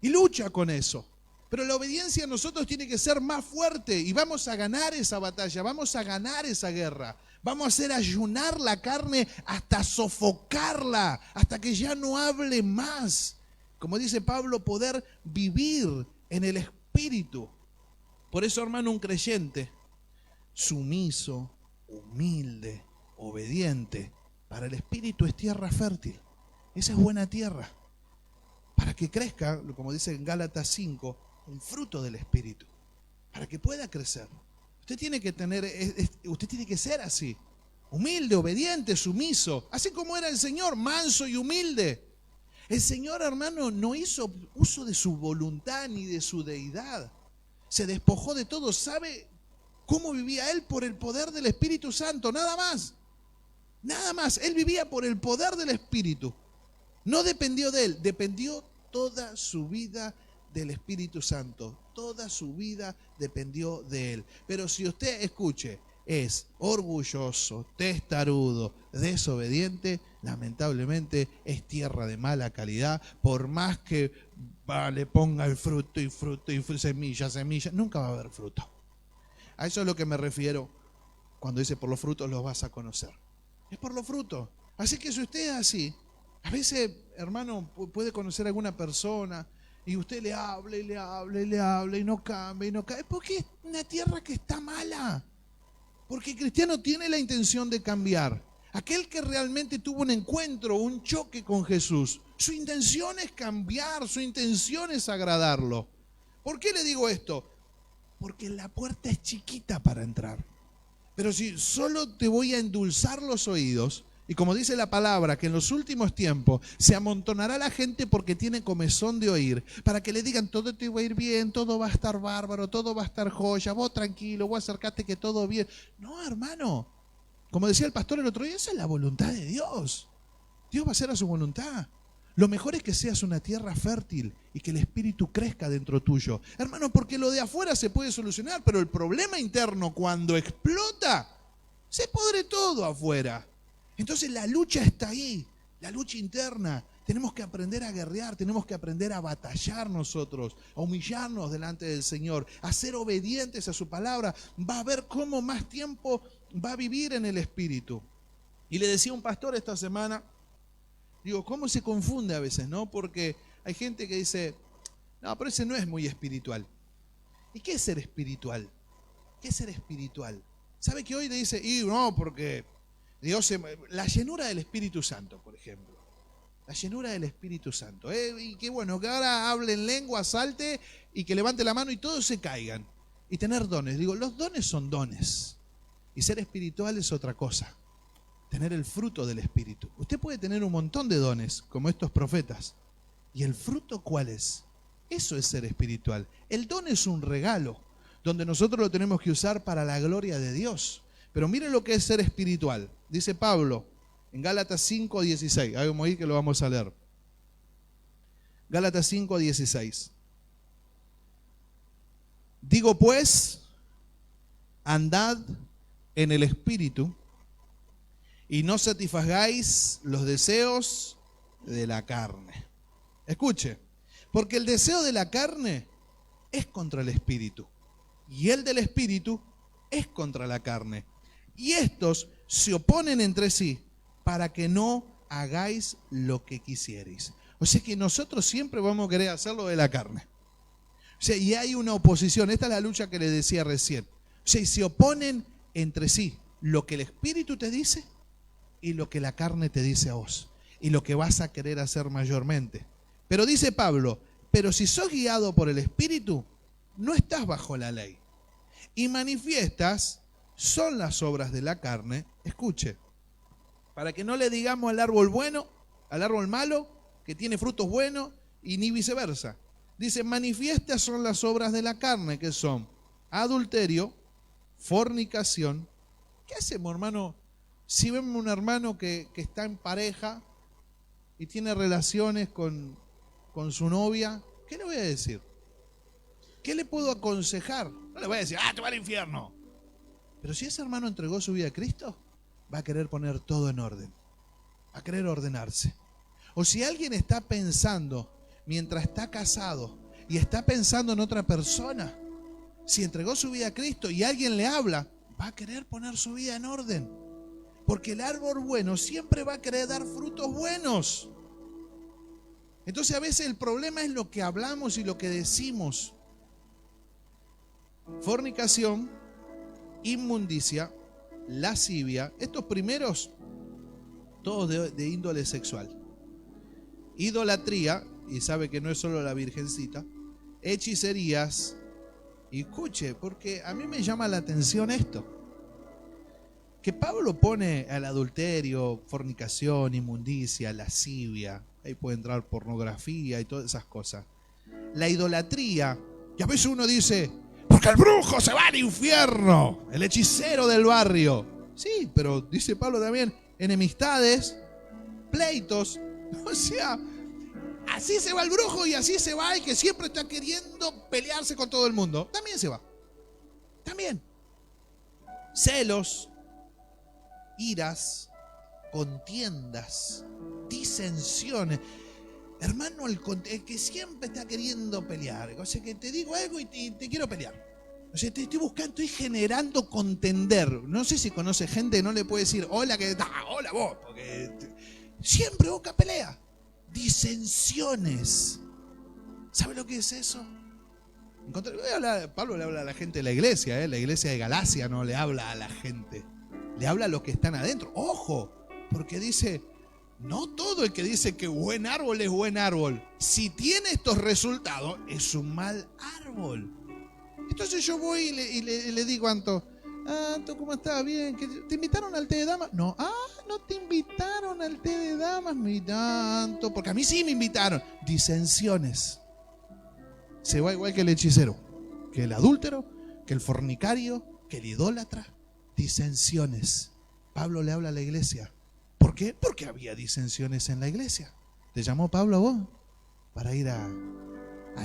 y lucha con eso. Pero la obediencia a nosotros tiene que ser más fuerte y vamos a ganar esa batalla, vamos a ganar esa guerra. Vamos a hacer ayunar la carne hasta sofocarla, hasta que ya no hable más. Como dice Pablo, poder vivir en el Espíritu. Por eso, hermano, un creyente sumiso, humilde, obediente, para el Espíritu es tierra fértil. Esa es buena tierra. Para que crezca, como dice en Gálatas 5, un fruto del Espíritu, para que pueda crecer. Usted tiene que ser así, humilde, obediente, sumiso, así como era el Señor, manso y humilde. El Señor, hermano, no hizo uso de su voluntad ni de su deidad. Se despojó de todo. ¿Sabe cómo vivía Él? Por el poder del Espíritu Santo, nada más. Nada más. Él vivía por el poder del Espíritu. No dependió de Él, dependió toda su vida del Espíritu Santo. Toda su vida dependió de Él. Pero si usted, escuche, es orgulloso, testarudo, desobediente, lamentablemente es tierra de mala calidad. Por más que le ponga el fruto y semilla, nunca va a haber fruto. A eso es lo que me refiero cuando dice por los frutos los vas a conocer. Es por los frutos. Así que si usted es así, a veces, hermano, puede conocer a alguna persona y usted le habla y le habla y le habla y no cambia y no cambia. Porque es una tierra que está mala. Porque el cristiano tiene la intención de cambiar. Aquel que realmente tuvo un encuentro, un choque con Jesús, su intención es cambiar, su intención es agradarlo. ¿Por qué le digo esto? Porque la puerta es chiquita para entrar. Pero si solo te voy a endulzar los oídos, y como dice la palabra, que en los últimos tiempos se amontonará la gente porque tiene comezón de oír, para que le digan todo te va a ir bien, todo va a estar bárbaro, todo va a estar joya, vos tranquilo, vos acercate que todo bien. No, hermano, como decía el pastor el otro día, esa es la voluntad de Dios. Dios va a hacer a su voluntad. Lo mejor es que seas una tierra fértil y que el espíritu crezca dentro tuyo. Hermano, porque lo de afuera se puede solucionar, pero el problema interno cuando explota, se pudre todo afuera. Entonces la lucha está ahí, la lucha interna. Tenemos que aprender a guerrear, tenemos que aprender a batallar nosotros, a humillarnos delante del Señor, a ser obedientes a su palabra. Va a ver cómo más tiempo va a vivir en el Espíritu. Y le decía a un pastor esta semana, digo, ¿cómo se confunde a veces, no? Porque hay gente que dice, no, pero ese no es muy espiritual. ¿Y qué es ser espiritual? ¿Qué es ser espiritual? ¿Sabe que hoy le dice, y no, porque Dios, la llenura del Espíritu Santo, por ejemplo. La llenura del Espíritu Santo. Y qué bueno, que ahora hable en lengua, salte y que levante la mano y todos se caigan. Y tener dones. Digo, los dones son dones. Y ser espiritual es otra cosa. Tener el fruto del Espíritu. Usted puede tener un montón de dones, como estos profetas. ¿Y el fruto cuál es? Eso es ser espiritual. El don es un regalo, donde nosotros lo tenemos que usar para la gloria de Dios. Pero miren lo que es ser espiritual. Dice Pablo en Gálatas 5:16. Ahí vamos a ir que lo vamos a leer. Gálatas 5:16. Digo pues, andad en el Espíritu y no satisfagáis los deseos de la carne. Escuche, porque el deseo de la carne es contra el Espíritu y el del Espíritu es contra la carne. Y estos se oponen entre sí para que no hagáis lo que quisierais. O sea que nosotros siempre vamos a querer hacer lo de la carne. O sea, y hay una oposición. Esta es la lucha que les decía recién. O sea, y se oponen entre sí lo que el Espíritu te dice y lo que la carne te dice a vos. Y lo que vas a querer hacer mayormente. Pero dice Pablo, pero si sos guiado por el Espíritu, no estás bajo la ley. Y manifiestas son las obras de la carne, escuche, para que no le digamos al árbol bueno, al árbol malo, que tiene frutos buenos, y ni viceversa. Dice, manifiestas son las obras de la carne, que son adulterio, fornicación. ¿Qué hacemos, hermano? Si vemos un hermano que está en pareja y tiene relaciones con su novia, ¿qué le voy a decir? ¿Qué le puedo aconsejar? No le voy a decir, te va al infierno. Pero si ese hermano entregó su vida a Cristo, va a querer poner todo en orden. Va a querer ordenarse. O si alguien está pensando, mientras está casado, y está pensando en otra persona, si entregó su vida a Cristo y alguien le habla, va a querer poner su vida en orden. Porque el árbol bueno siempre va a querer dar frutos buenos. Entonces a veces el problema es lo que hablamos y lo que decimos. Fornicación, inmundicia, lascivia, estos primeros, todos de índole sexual. Idolatría, y sabe que no es solo la virgencita, hechicerías, y escuche, porque a mí me llama la atención esto, que Pablo pone al adulterio, fornicación, inmundicia, lascivia, ahí puede entrar pornografía y todas esas cosas. La idolatría, y a veces uno dice, porque el brujo se va al infierno, el hechicero del barrio. Sí, pero dice Pablo también, enemistades, pleitos. O sea, así se va el brujo y así se va el que siempre está queriendo pelearse con todo el mundo. También se va. También. celos, iras, contiendas, disensiones. Hermano, el que siempre está queriendo pelear. O sea, que te digo algo y te quiero pelear. O sea, te estoy buscando, estoy generando contender. No sé si conoce gente que no le puede decir hola, hola vos, porque siempre busca pelea. Disensiones. ¿Sabe lo que es eso? Pablo le habla a la gente de la iglesia, la iglesia de Galacia no le habla a la gente. Le habla a los que están adentro. Ojo, porque dice... No todo el que dice que buen árbol es buen árbol. Si tiene estos resultados, es un mal árbol. Entonces yo voy y le digo a Anto, ¿cómo estás? Bien. ¿Te invitaron al té de damas? No. No te invitaron al té de damas, mi Anto. Porque a mí sí me invitaron. Disensiones. Se va igual que el hechicero, que el adúltero, que el fornicario, que el idólatra. Disensiones. Pablo le habla a la iglesia. ¿Por qué? Porque había disensiones en la iglesia. ¿Te llamó Pablo a vos para ir a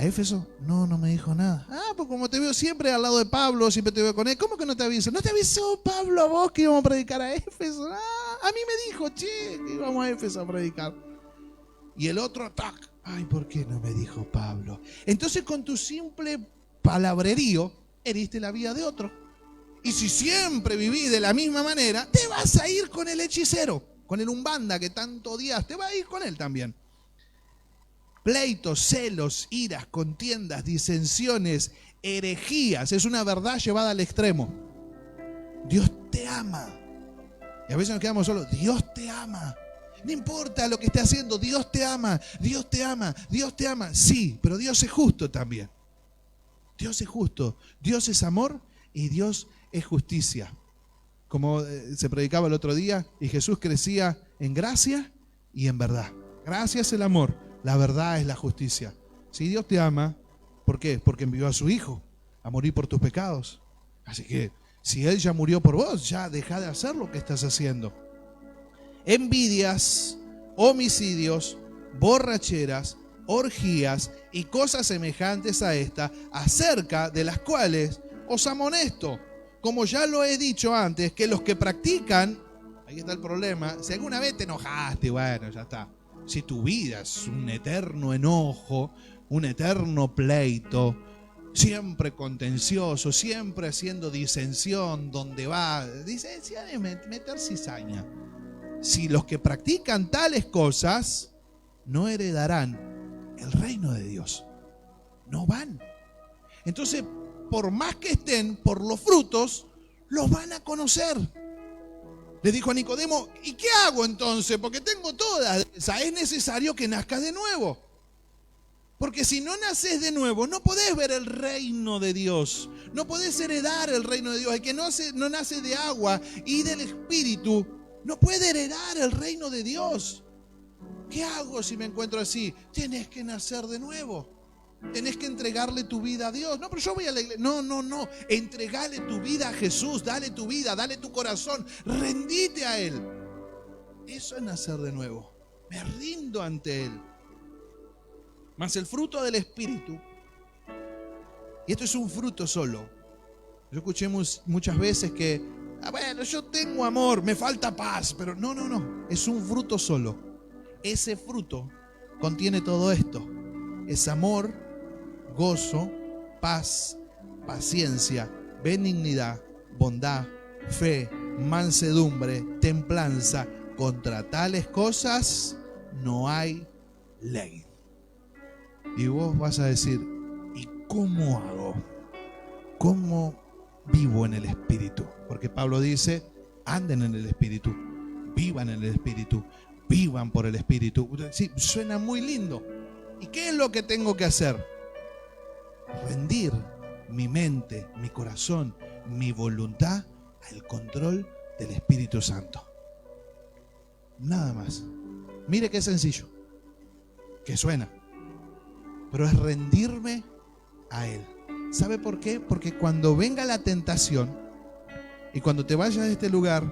Éfeso? No me dijo nada. Pues como te veo siempre al lado de Pablo, siempre te veo con él. ¿Cómo que no te avisó? ¿No te avisó Pablo a vos que íbamos a predicar a Éfeso? A mí me dijo, que íbamos a Éfeso a predicar. Y el otro, ¿por qué no me dijo Pablo? Entonces con tu simple palabrerío, heriste la vida de otro. Y si siempre vivís de la misma manera, te vas a ir con el hechicero. Con el umbanda que tanto odias, te va a ir con él también. Pleitos, celos, iras, contiendas, disensiones, herejías. Es una verdad llevada al extremo. Dios te ama. Y a veces nos quedamos solos. Dios te ama. No importa lo que esté haciendo, Dios te ama. Dios te ama. Dios te ama. Sí, pero Dios es justo también. Dios es justo. Dios es amor y Dios es justicia. Como se predicaba el otro día, y Jesús crecía en gracia y en verdad. Gracia es el amor, la verdad es la justicia. Si Dios te ama, ¿por qué? Porque envió a su Hijo a morir por tus pecados. Así que si Él ya murió por vos, ya deja de hacer lo que estás haciendo. Envidias, homicidios, borracheras, orgías y cosas semejantes a esta, acerca de las cuales os amonesto, como ya lo he dicho antes, que los que practican, ahí está el problema, si alguna vez te enojaste, bueno, ya está. Si tu vida es un eterno enojo, un eterno pleito, siempre contencioso, siempre haciendo disensión, donde va, disensión es meter cizaña. Si los que practican tales cosas no heredarán el reino de Dios, no van. Entonces, por más que estén, por los frutos, los van a conocer. Le dijo a Nicodemo, ¿y qué hago entonces? Porque tengo todas esas. Es necesario que nazcas de nuevo. Porque si no naces de nuevo, no podés ver el reino de Dios. No podés heredar el reino de Dios. El que no nace de agua y del Espíritu, no puede heredar el reino de Dios. ¿Qué hago si me encuentro así? Tienes que nacer de nuevo. Tenés que entregarle tu vida a Dios. No, pero yo voy a la iglesia. No. Entregale tu vida a Jesús. Dale tu vida, dale tu corazón. Rendite a Él. Eso es nacer de nuevo. Me rindo ante Él. Mas el fruto del Espíritu, y esto es un fruto solo. Yo escuché muchas veces que, bueno, yo tengo amor, me falta paz, pero no. Es un fruto solo. Ese fruto contiene todo esto. Es amor, gozo, paz, paciencia, benignidad, bondad, fe, mansedumbre, templanza. Contra tales cosas no hay ley. Y vos vas a decir, ¿y cómo hago? ¿Cómo vivo en el Espíritu? Porque Pablo dice, anden en el Espíritu, vivan en el Espíritu, vivan por el Espíritu. Sí, suena muy lindo. ¿Y qué es lo que tengo que hacer? Rendir mi mente, mi corazón, mi voluntad al control del Espíritu Santo. Nada más. Mire qué sencillo, que suena, pero es rendirme a Él. ¿Sabe por qué? Porque cuando venga la tentación y cuando te vayas de este lugar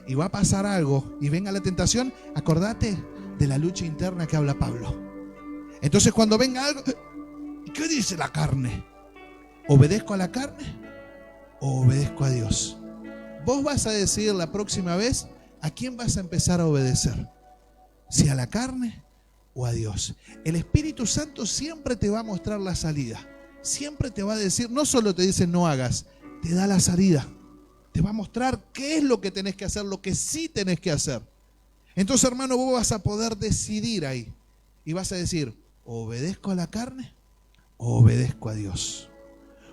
y va a pasar algo y venga la tentación, acordate de la lucha interna que habla Pablo. Entonces cuando venga algo, ¿qué dice la carne? ¿Obedezco a la carne o obedezco a Dios? vos vas a decidir la próxima vez a quién vas a empezar a obedecer. Si a la carne o a Dios. El Espíritu Santo siempre te va a mostrar la salida. Siempre te va a decir, no solo te dice no hagas, te da la salida. Te va a mostrar qué es lo que tenés que hacer, lo que sí tenés que hacer. Entonces, hermano, vos vas a poder decidir ahí. Y vas a decir, o obedezco a la carne o obedezco a Dios.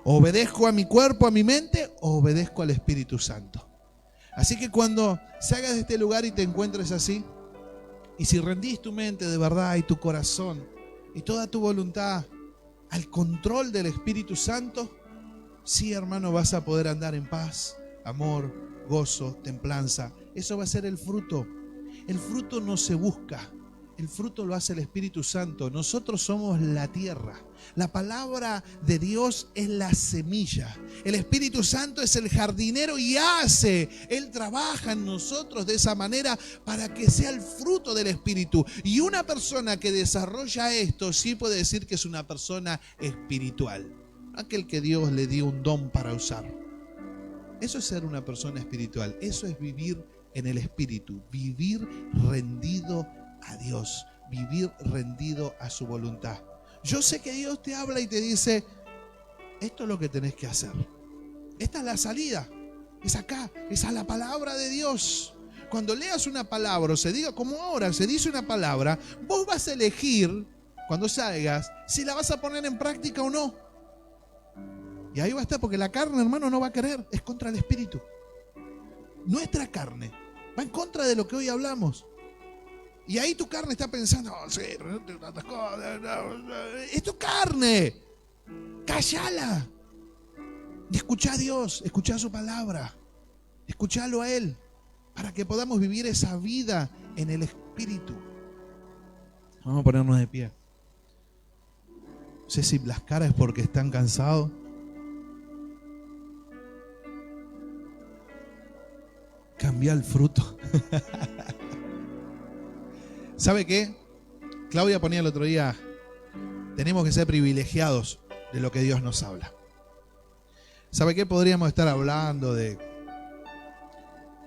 ¿Obedezco a mi cuerpo, a mi mente, o obedezco al Espíritu Santo? Así que cuando salgas de este lugar y te encuentres así, y si rendís tu mente de verdad y tu corazón y toda tu voluntad al control del Espíritu Santo, sí, hermano, vas a poder andar en paz, amor, gozo, templanza. Eso va a ser el fruto. El fruto no se busca. El fruto lo hace el Espíritu Santo. Nosotros somos la tierra. La palabra de Dios es la semilla. El Espíritu Santo es el jardinero y Él trabaja en nosotros de esa manera para que sea el fruto del Espíritu. Y una persona que desarrolla esto sí puede decir que es una persona espiritual. Aquel que Dios le dio un don para usar. Eso es ser una persona espiritual. Eso es vivir en el Espíritu. Vivir rendido a Dios, vivir rendido a su voluntad. Yo sé que Dios te habla y te dice, esto es lo que tenés que hacer. Esta es la salida, es acá, es a la palabra de Dios. Cuando leas una palabra, o se diga como ahora, se dice una palabra, vos vas a elegir, cuando salgas, si la vas a poner en práctica o no. Y ahí va a estar, porque la carne, hermano, no va a querer, es contra el Espíritu. Nuestra carne va en contra de lo que hoy hablamos. Y ahí tu carne está pensando, oh, sí, es tu carne. Cállala. Y escuchá a Dios, escuchá su palabra. Escuchalo a Él, para que podamos vivir esa vida en el Espíritu. Vamos a ponernos de pie. No sé si las caras es porque están cansados. Cambia el fruto. ¿Sabe qué? Claudia ponía el otro día, tenemos que ser privilegiados de lo que Dios nos habla. ¿Sabe qué? Podríamos estar hablando de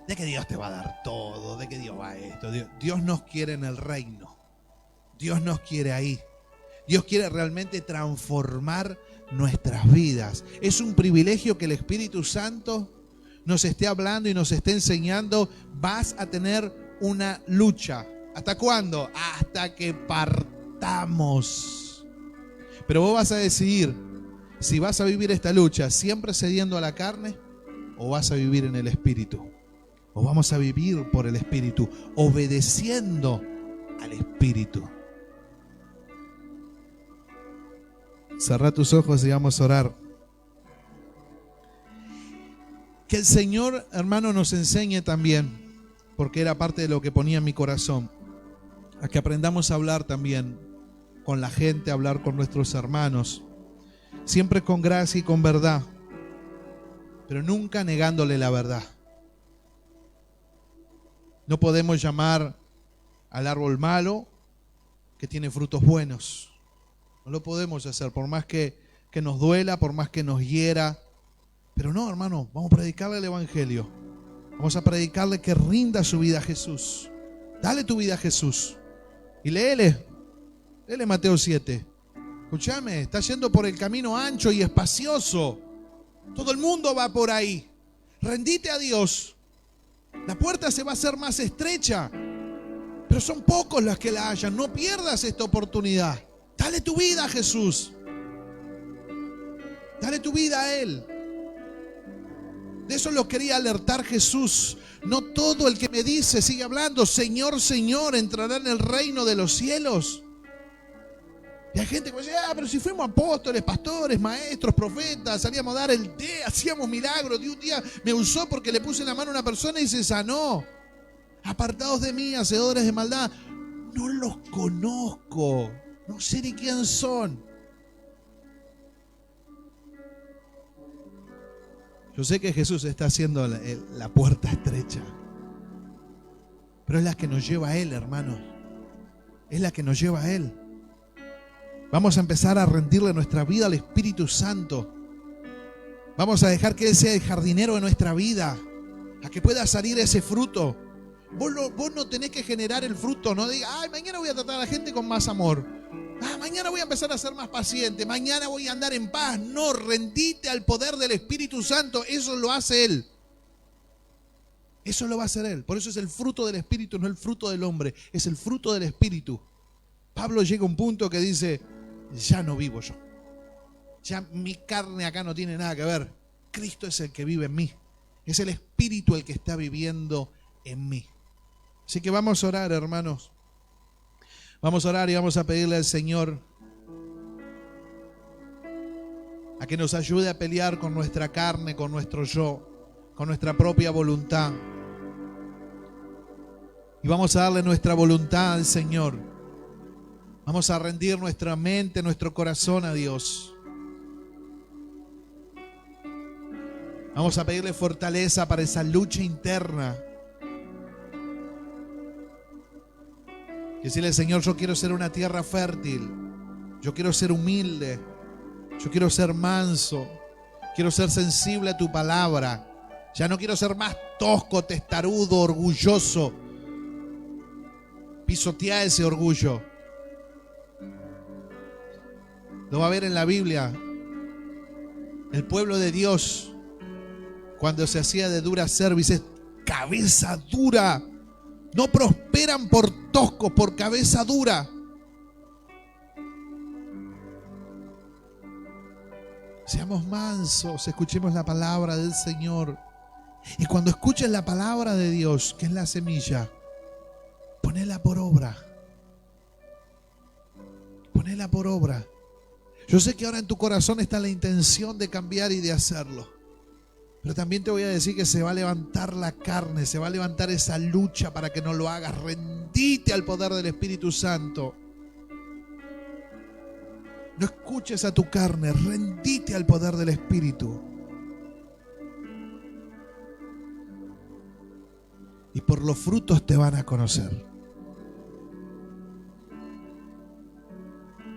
que Dios te va a dar todo, de que Dios va a esto. Dios nos quiere en el reino. Dios nos quiere ahí. Dios quiere realmente transformar nuestras vidas. Es un privilegio que el Espíritu Santo nos esté hablando y nos esté enseñando. Vas a tener una lucha. ¿Hasta cuándo? Hasta que partamos. Pero vos vas a decidir si vas a vivir esta lucha siempre cediendo a la carne o vas a vivir en el Espíritu. O vamos a vivir por el Espíritu, obedeciendo al Espíritu. Cerrá tus ojos y vamos a orar. Que el Señor, hermano, nos enseñe también, porque era parte de lo que ponía en mi corazón, a que aprendamos a hablar también con la gente, a hablar con nuestros hermanos, siempre con gracia y con verdad, pero nunca negándole la verdad. No podemos llamar al árbol malo que tiene frutos buenos. No lo podemos hacer, por más que nos duela, por más que nos hiera. Pero no, hermano, vamos a predicarle el Evangelio. Vamos a predicarle que rinda su vida a Jesús. Dale tu vida a Jesús. Y léele Mateo 7. Escúchame, está yendo por el camino ancho y espacioso. Todo el mundo va por ahí. Rendite a Dios. La puerta se va a hacer más estrecha, pero son pocos los que la hallan. No pierdas esta oportunidad. Dale tu vida a Jesús. Dale tu vida a Él. De eso lo quería alertar Jesús. No todo el que me dice, sigue hablando, Señor, Señor, entrará en el reino de los cielos. Y hay gente que dice, pero si fuimos apóstoles, pastores, maestros, profetas, salíamos a dar el té, hacíamos milagros. Dios un día me usó porque le puse la mano a una persona y se sanó. Apartados de mí, hacedores de maldad. No los conozco, no sé ni quién son. Yo sé que Jesús está haciendo la puerta estrecha, pero es la que nos lleva a Él, hermanos. Es la que nos lleva a Él. Vamos a empezar a rendirle nuestra vida al Espíritu Santo. Vamos a dejar que Él sea el jardinero de nuestra vida. a que pueda salir ese fruto. Vos no tenés que generar el fruto, no digas, ay, mañana voy a tratar a la gente con más amor. Mañana voy a empezar a ser más paciente, mañana voy a andar en paz. No, rendite al poder del Espíritu Santo, eso lo hace Él. Eso lo va a hacer Él. Por eso es el fruto del Espíritu, no el fruto del hombre, es el fruto del Espíritu. Pablo llega a un punto que dice, ya no vivo yo. Ya mi carne acá no tiene nada que ver. Cristo es el que vive en mí. Es el Espíritu el que está viviendo en mí. Así que vamos a orar, hermanos. Vamos a orar y vamos a pedirle al Señor a que nos ayude a pelear con nuestra carne, con nuestro yo, con nuestra propia voluntad. Y vamos a darle nuestra voluntad al Señor. Vamos a rendir nuestra mente, nuestro corazón a Dios. Vamos a pedirle fortaleza para esa lucha interna. Decirle, Señor, yo quiero ser una tierra fértil. Yo quiero ser humilde. Yo quiero ser manso. Quiero ser sensible a tu palabra. Ya no quiero ser más tosco, testarudo, orgulloso. Pisotea ese orgullo. Lo va a ver en la Biblia. El pueblo de Dios, cuando se hacía de dura cerviz, es cabeza dura. No prosperan por toscos, por cabeza dura. Seamos mansos, escuchemos la palabra del Señor. Y cuando escuches la palabra de Dios, que es la semilla, ponela por obra. Ponela por obra. Yo sé que ahora en tu corazón está la intención de cambiar y de hacerlo. Pero también te voy a decir que se va a levantar la carne, se va a levantar esa lucha para que no lo hagas. Rendite al poder del Espíritu Santo. No escuches a tu carne, rendite al poder del Espíritu. Y por los frutos te van a conocer.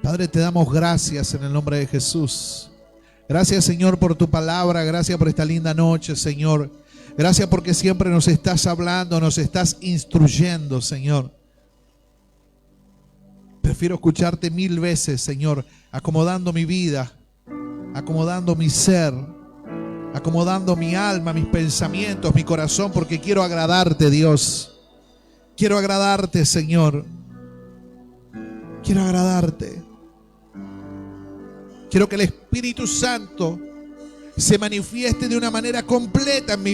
Padre, te damos gracias en el nombre de Jesús. Gracias, Señor, por tu palabra. Gracias por esta linda noche, Señor. Gracias porque siempre nos estás hablando, nos estás instruyendo, Señor. Prefiero escucharte 1000 veces, Señor, acomodando mi vida, acomodando mi ser, acomodando mi alma, mis pensamientos, mi corazón, porque quiero agradarte, Dios. Quiero agradarte, Señor. Quiero agradarte. Quiero que el Espíritu Santo se manifieste de una manera completa en mi